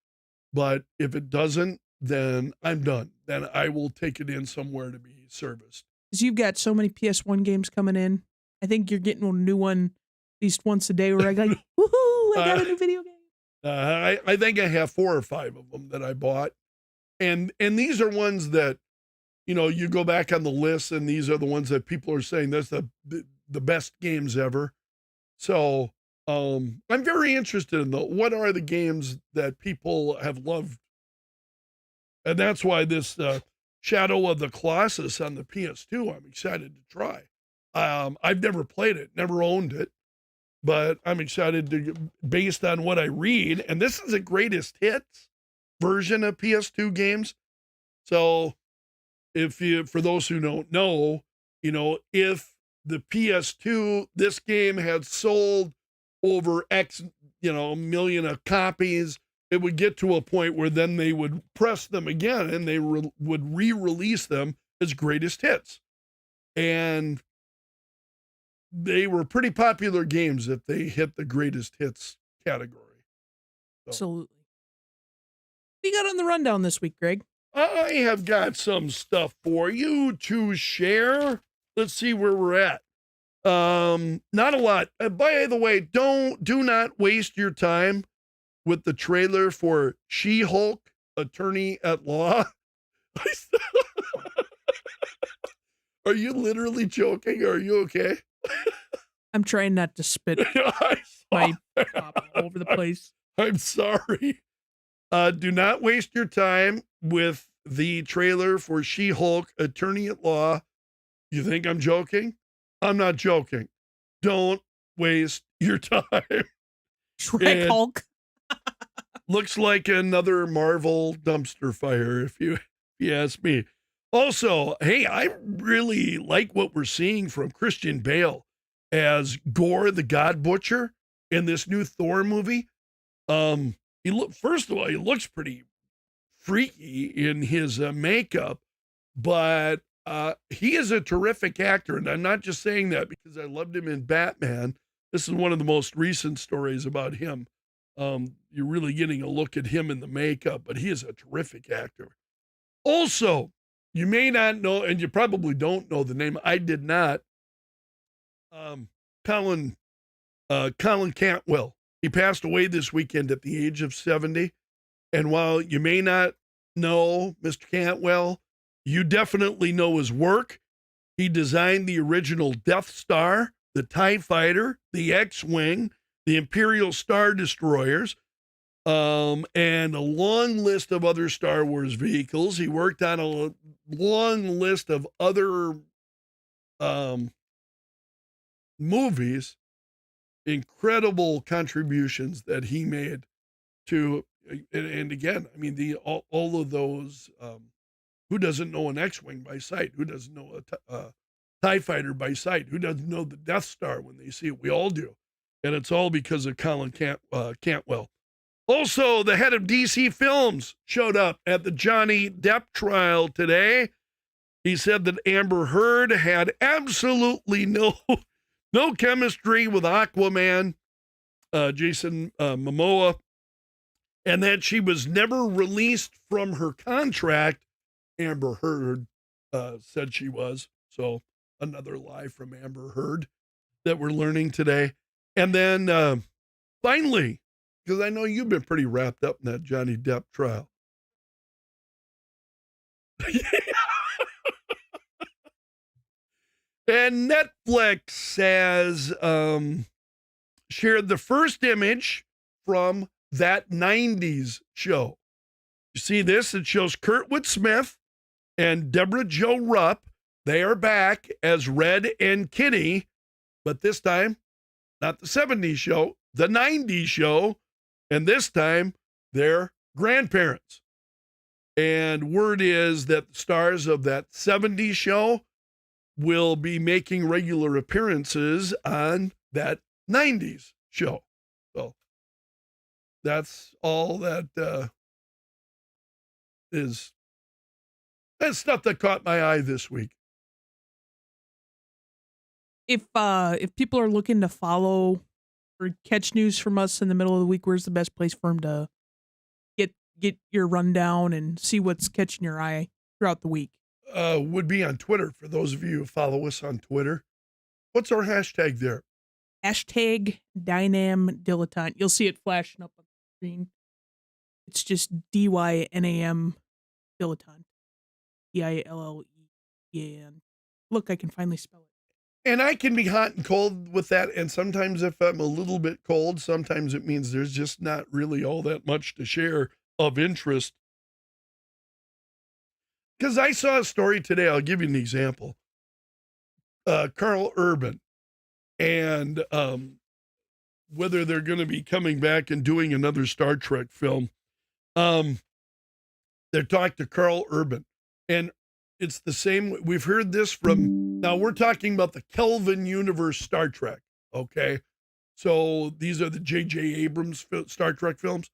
But if it doesn't, then I'm done. Then I will take it in somewhere to be serviced. Because you've got so many PS1 games coming in. I think you're getting a new one at least once a day where I go, woohoo, I got a new video game. I think I have 4 or 5 of them that I bought. And these are ones that, you go back on the list, and these are the ones that people are saying that's the best games ever. So I'm very interested in what are the games that people have loved. And that's why this Shadow of the Colossus on the PS2, I'm excited to try. I've never played it, never owned it, but I'm excited to, based on what I read. And this is a greatest hits version of PS2 games. So for those who don't know, if the PS2, this game had sold over X, million of copies, it would get to a point where then they would press them again and they would re-release them as greatest hits. And they were pretty popular games if they hit the greatest hits category. So. Absolutely. What you got on the rundown this week, Greg? I have got some stuff for you to share. Let's see where we're at. Not a lot. By the way, do not waste your time with the trailer for She-Hulk, Attorney at Law. Are you literally joking? Are you okay? I'm trying not to spit my pop all over the place. I'm sorry. Do not waste your time with the trailer for She-Hulk, Attorney at Law. You think I'm joking? I'm not joking. Don't waste your time. Shrek Hulk. Looks like another Marvel dumpster fire, if you ask me. Also, hey, I really like what we're seeing from Christian Bale as Gore the God Butcher in this new Thor movie. First of all, he looks pretty freaky in his makeup, but he is a terrific actor, and I'm not just saying that because I loved him in Batman. This is one of the most recent stories about him. You're really getting a look at him in the makeup, but he is a terrific actor. Also, you may not know, and you probably don't know the name. I did not. Colin Cantwell. He passed away this weekend at the age of 70. And while you may not know Mr. Cantwell, you definitely know his work. He designed the original Death Star, the TIE Fighter, the X-Wing, the Imperial Star Destroyers, and a long list of other Star Wars vehicles. He worked on a long list of other movies. Incredible contributions that he made to, and again, I mean, all of those, who doesn't know an X-Wing by sight? Who doesn't know a TIE Fighter by sight? Who doesn't know the Death Star when they see it? We all do. And it's all because of Colin Cantwell. Also, the head of DC Films showed up at the Johnny Depp trial today. He said that Amber Heard had absolutely no chemistry with Aquaman, Jason Momoa, and that she was never released from her contract. Amber Heard said she was. So another lie from Amber Heard that we're learning today. And then finally, because I know you've been pretty wrapped up in that Johnny Depp trial. And Netflix has shared the first image from that 90s show. You see this? It shows Kurtwood Smith and Deborah Jo Rupp. They are back as Red and Kitty, but this time, not the 70s show, the 90s show, and this time they're grandparents. And word is that the stars of that 70s show will be making regular appearances on that 90s show. So that's all that is. That's stuff that caught my eye this week. If people are looking to follow or catch news from us in the middle of the week, where's the best place for them to get your rundown and see what's catching your eye throughout the week? Would be on Twitter for those of you who follow us on Twitter. What's our hashtag there? Hashtag Dynamic Dilettante. You'll see it flashing up on the screen. It's just DYNAM Dilettante. DILLETAN. Look, I can finally spell it. And I can be hot and cold with that. And sometimes if I'm a little bit cold, sometimes it means there's just not really all that much to share of interest. Because I saw a story today. I'll give you an example. Carl Urban and whether they're going to be coming back and doing another Star Trek film. They're talking to Carl Urban. And it's the same. We've heard this from, now we're talking about the Kelvin Universe Star Trek. Okay. So these are the J.J. Abrams Star Trek films.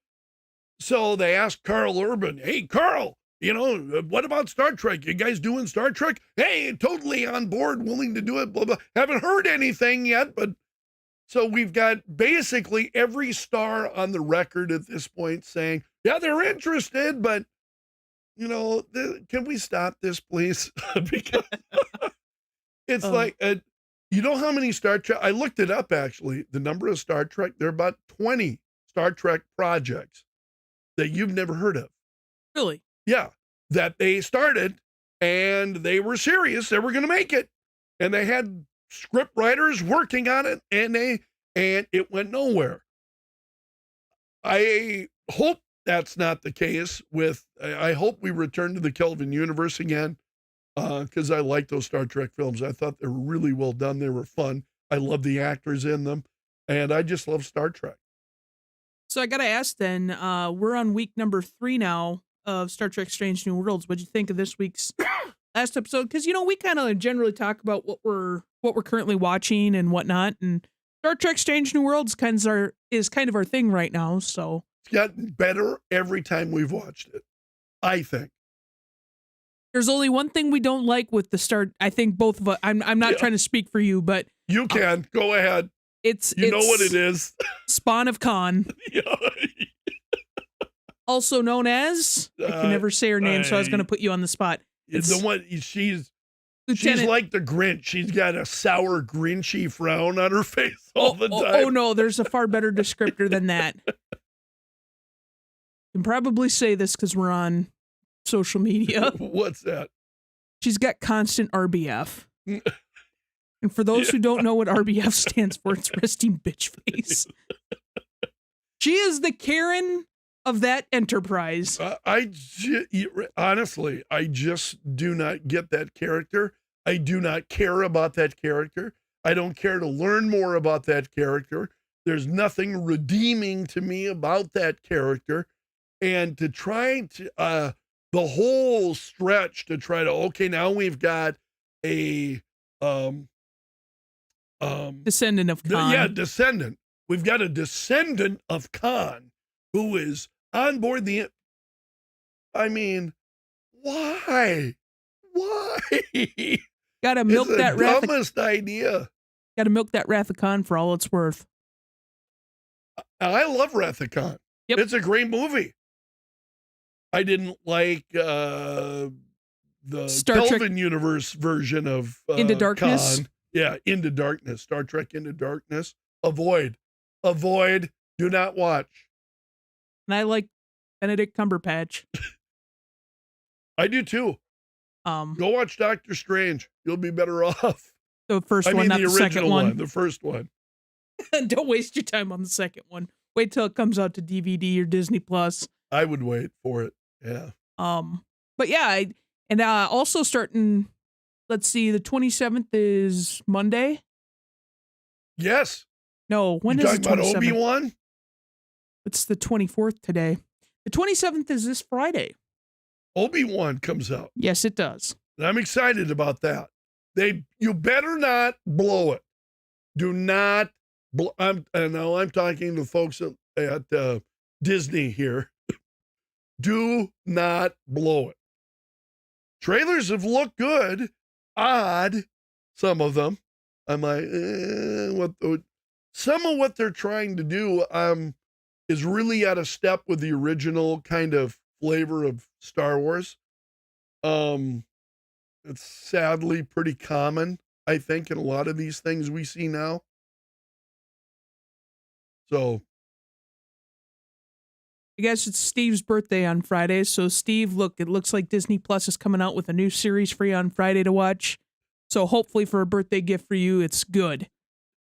So they asked Carl Urban, hey, Carl, what about Star Trek? You guys doing Star Trek? Hey, totally on board, willing to do it, blah, blah. Haven't heard anything yet, but so we've got basically every star on the record at this point saying, yeah, they're interested, but can we stop this, please? Because it's like, you know how many Star Trek, I looked it up actually, the number of Star Trek, there are about 20 Star Trek projects that you've never heard of. Really? Yeah, that they started and they were serious. They were going to make it. And they had script writers working on it and it went nowhere. I hope that's not the case I hope we return to the Kelvin universe again. Because I like those Star Trek films. I thought they were really well done. They were fun. I love the actors in them. And I just love Star Trek. So I got to ask then, we're on week number 3 now of Star Trek Strange New Worlds. What'd you think of this week's last episode? Because, we kind of generally talk about what we're currently watching and whatnot. And Star Trek Strange New Worlds is kind of our thing right now. So it's gotten better every time we've watched it, I think. There's only one thing we don't like with the start. I think both of us, I'm not trying to speak for you, but you can go ahead. It's know what it is. Spawn of Khan. Also known as, I can never say her name, so I was going to put you on the spot. It's the one, she's like the Grinch. She's got a sour, grinchy frown on her face all the time. Oh, no, there's a far better descriptor than that. I can probably say this because we're on social media. What's that? She's got constant RBF. And for those who don't know what RBF stands for, it's resting bitch face. She is the Karen of that enterprise. Honestly, I just do not get that character. I do not care about that character. I don't care to learn more about that character. There's nothing redeeming to me about that character. And to try to, the whole stretch to try to, okay, now we've got a, descendant of Khan. Descendant. we've got a descendant of Khan who is on board the. I mean, why? Why? Gotta milk It's that the Wrath. dumbest idea. Gotta milk that Wrath of Khan for all it's worth. I love Wrath of Khan. Yep. It's a great movie. I didn't like the Star Kelvin Trek universe version of Into Darkness? Khan. Yeah, Into Darkness. Star Trek Into Darkness. Avoid. Do not watch. And I like Benedict Cumberbatch. I do too. Go watch Doctor Strange. You'll be better off. The first I one, mean, not the the second original one. one. The first one. Don't waste your time on the second one. Wait till it comes out to DVD or Disney Plus. I would wait for it. Yeah. But yeah, also starting. Let's see, the 27th is Monday. Yes. No, when you is the talking about 27th? Obi-Wan? It's the 24th today. The 27th is this Friday. Obi-Wan comes out. Yes, it does. And I'm excited about that. You better not blow it. Do not. And now I'm talking to folks at Disney here. Do not blow it. Trailers have looked good, odd, some of them. I'm like, some of what they're trying to do is really out of step with the original kind of flavor of Star Wars. It's sadly pretty common, I think, in a lot of these things we see now. So I guess it's Steve's birthday on Friday. So Steve, look, it looks like Disney Plus is coming out with a new series for you on Friday to watch. So hopefully for a birthday gift for you, it's good.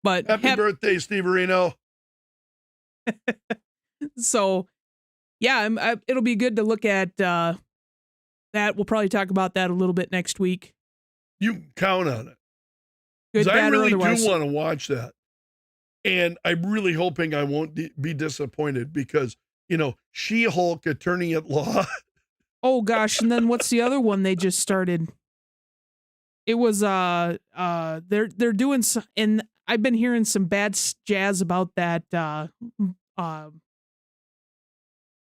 But happy birthday, Steve Reno. So yeah, it'll be good to look at that. We'll probably talk about that a little bit next week. You can count on it. Good, bad, I really or otherwise. do want to watch that. And I'm really hoping I won't be disappointed because, She-Hulk, Attorney at Law. Oh gosh, and then what's the other one they just started? It was they're doing some, and I've been hearing some bad jazz about that the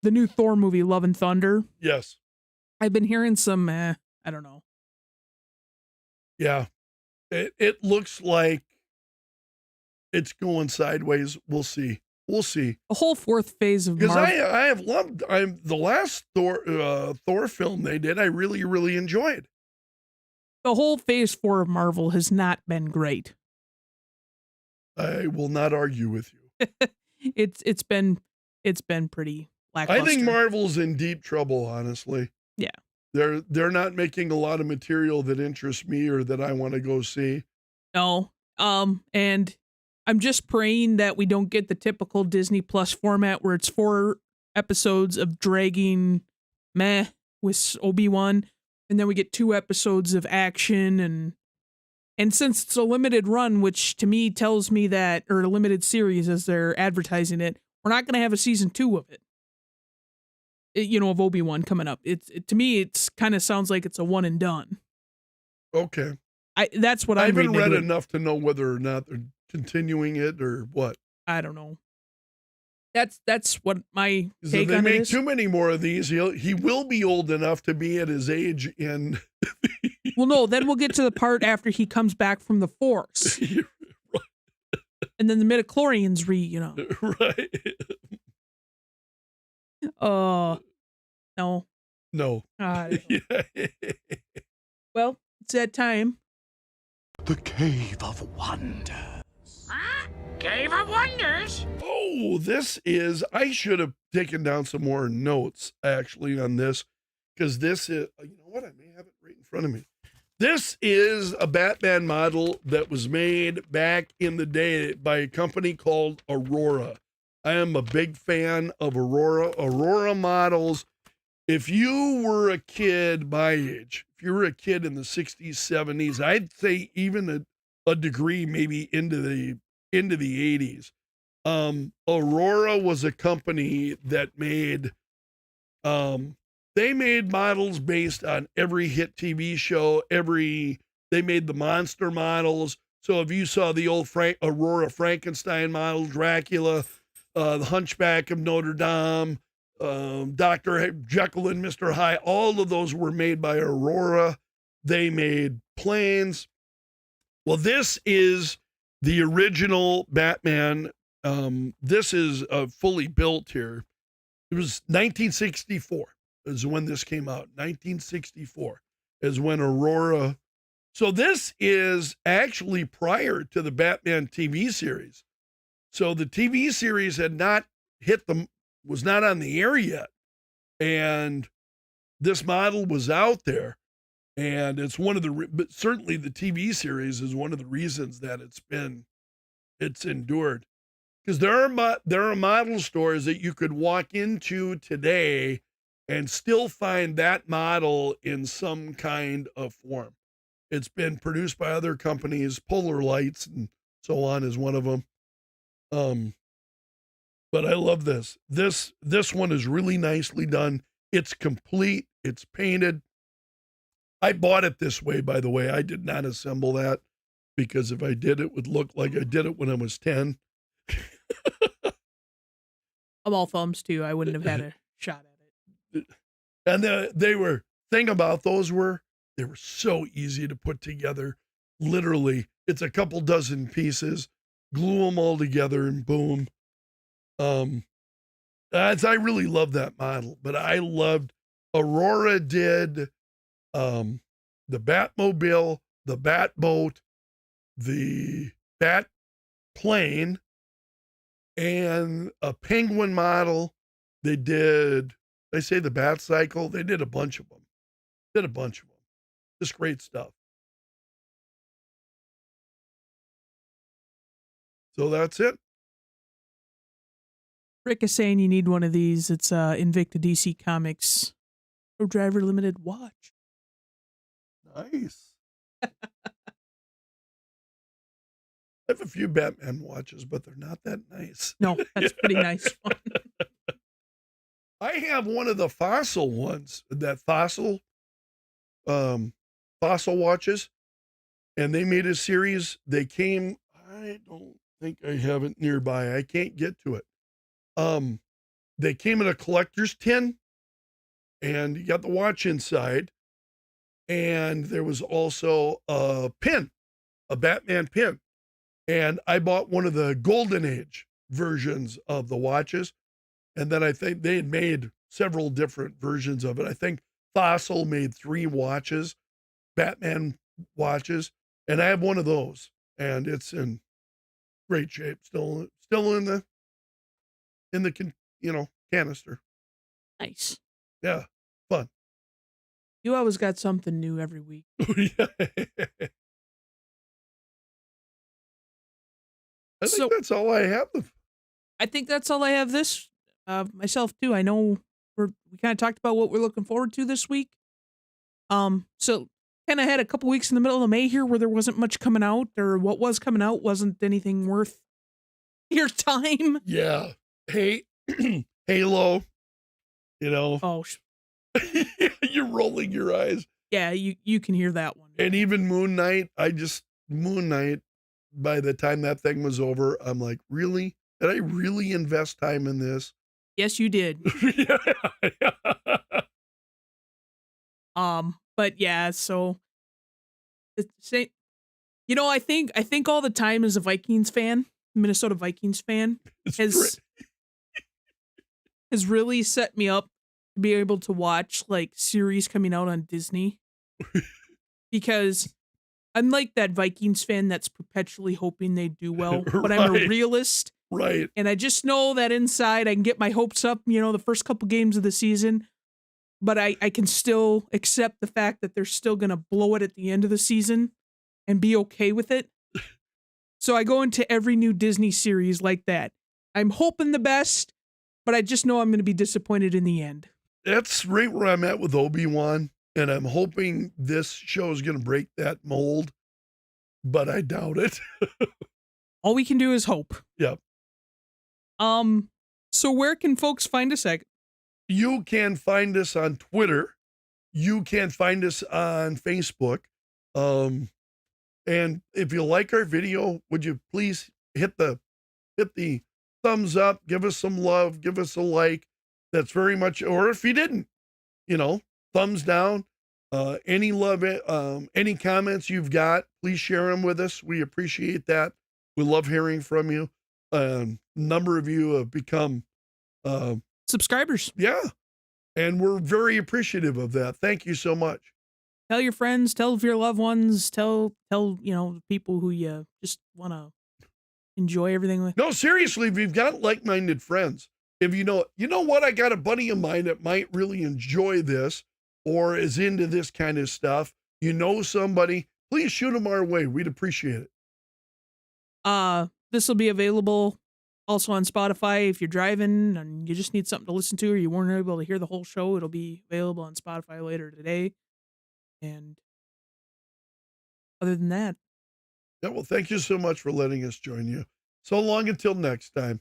new Thor movie, Love and Thunder. Yes. I've been hearing some I don't know. Yeah. It looks like it's going sideways. We'll see. The whole fourth phase of because Marvel. I have loved the last Thor film they did. I really, really enjoyed. The whole phase 4 of Marvel has not been great. I will not argue with you. It's been pretty lackluster. I think Marvel's in deep trouble, honestly. Yeah. They're not making a lot of material that interests me or that I want to go see. No. And I'm just praying that we don't get the typical Disney Plus format where it's 4 episodes of dragging meh with Obi-Wan, and then we get 2 episodes of action, and since it's a limited run, which to me tells me that, or a limited series as they're advertising it, we're not going to have a season 2 of it. Of Obi-Wan coming up. To me, it's kind of sounds like it's a one and done. Okay. That's what I I'm haven't reading. read enough to know whether or not they're continuing it or what. I don't know. That's what my If take they on it make is. too many more of these, he will be old enough to be at his age in. Well, no, then we'll get to the part after he comes back from the Force. And then the midichlorians Right. No. No. Well, it's that time. The Cave of Wonders. Cave of Wonders? Oh, I should have taken down some more notes actually on this, because this is, you know what? I may have it right in front of me. This is a Batman model that was made back in the day by a company called Aurora. I am a big fan of Aurora models. If you were a kid my age, if you were a kid in the 60s, 70s, I'd say even a degree maybe into the 80s. Aurora was a company that made they made models based on every hit TV show, they made the monster models. So if you saw the old Aurora Frankenstein model, Dracula, the Hunchback of Notre Dame, Dr. Jekyll and Mr. Hyde, all of those were made by Aurora. They made planes. Well, this is the original Batman. This is fully built here. It was 1964 is when this came out. 1964 is when Aurora. So this is actually prior to the Batman TV series. So the TV series had not was not on the air yet. And this model was out there. And it's one of but certainly the TV series is one of the reasons that it's endured. Because there are model stores that you could walk into today and still find that model in some kind of form. It's been produced by other companies, Polar Lights and so on is one of them. But I love this. This one is really nicely done. It's complete. It's painted. I bought it this way, by the way. I did not assemble that because if I did, it would look like I did it when I was 10. I'm all thumbs too. I wouldn't have had a shot at it. And thing about those they were so easy to put together. Literally, it's a couple dozen pieces, glue them all together and boom. I really love that model, but I loved Aurora did the Batmobile, the Batboat, the Bat plane, and a Penguin model. They say the Bat Cycle. They did a bunch of them. Just great stuff. So that's it. Rick is saying you need one of these. It's Invicta DC Comics Pro Driver Limited watch. Nice. I have a few Batman watches, but they're not that nice. No, that's a pretty nice one. I have one of the Fossil ones, that Fossil watches, and they made a series. They came, I don't think I have it nearby. I can't get to it. They came in a collector's tin, and you got the watch inside, and there was also a pin, a Batman pin. And I bought one of the Golden Age versions of the watches. And then I think they had made several different versions of it. I think Fossil made 3 watches, Batman watches. And I have one of those, and it's in great shape. Still in the canister. Nice. Yeah. Fun. You always got something new every week. Yeah. I think that's all I have. I think that's all I have this myself too. I know we kind of talked about what we're looking forward to this week. So kind of had a couple weeks in the middle of May here where there wasn't much coming out, or what was coming out wasn't anything worth your time. Yeah. Hey, Halo. Oh, you're rolling your eyes. Yeah, you can hear that one. And even Moon Knight, by the time that thing was over, I'm like, really? Did I really invest time in this? Yes, you did. But yeah, so I think all the time as a Vikings fan, Minnesota Vikings fan, has really set me up to be able to watch like series coming out on Disney. Because I'm like that Vikings fan that's perpetually hoping they do well, but I'm a realist. Right. And I just know that inside I can get my hopes up, the first couple games of the season, but I can still accept the fact that they're still going to blow it at the end of the season and be okay with it. So I go into every new Disney series like that. I'm hoping the best, but I just know I'm going to be disappointed in the end. That's right where I'm at with Obi-Wan. And I'm hoping this show is going to break that mold, but I doubt it. All we can do is hope. Yep. So where can folks find us at? You can find us on Twitter. You can find us on Facebook. And if you like our video, would you please hit the thumbs up, give us some love, give us a like. That's very much, or if you didn't, thumbs down. Any love, any comments you've got, please share them with us. We appreciate that. We love hearing from you. Number of you have become subscribers. Yeah. And we're very appreciative of that. Thank you so much. Tell your friends, tell your loved ones, tell people who you just want to enjoy everything with. No, seriously, if you've got like-minded friends, if you know what, I got a buddy of mine that might really enjoy this or is into this kind of stuff, somebody, please shoot them our way. We'd appreciate it. This will be available also on Spotify if you're driving and you just need something to listen to or you weren't able to hear the whole show. It'll be available on Spotify later today. And other than that. Yeah, well, thank you so much for letting us join you. So long until next time.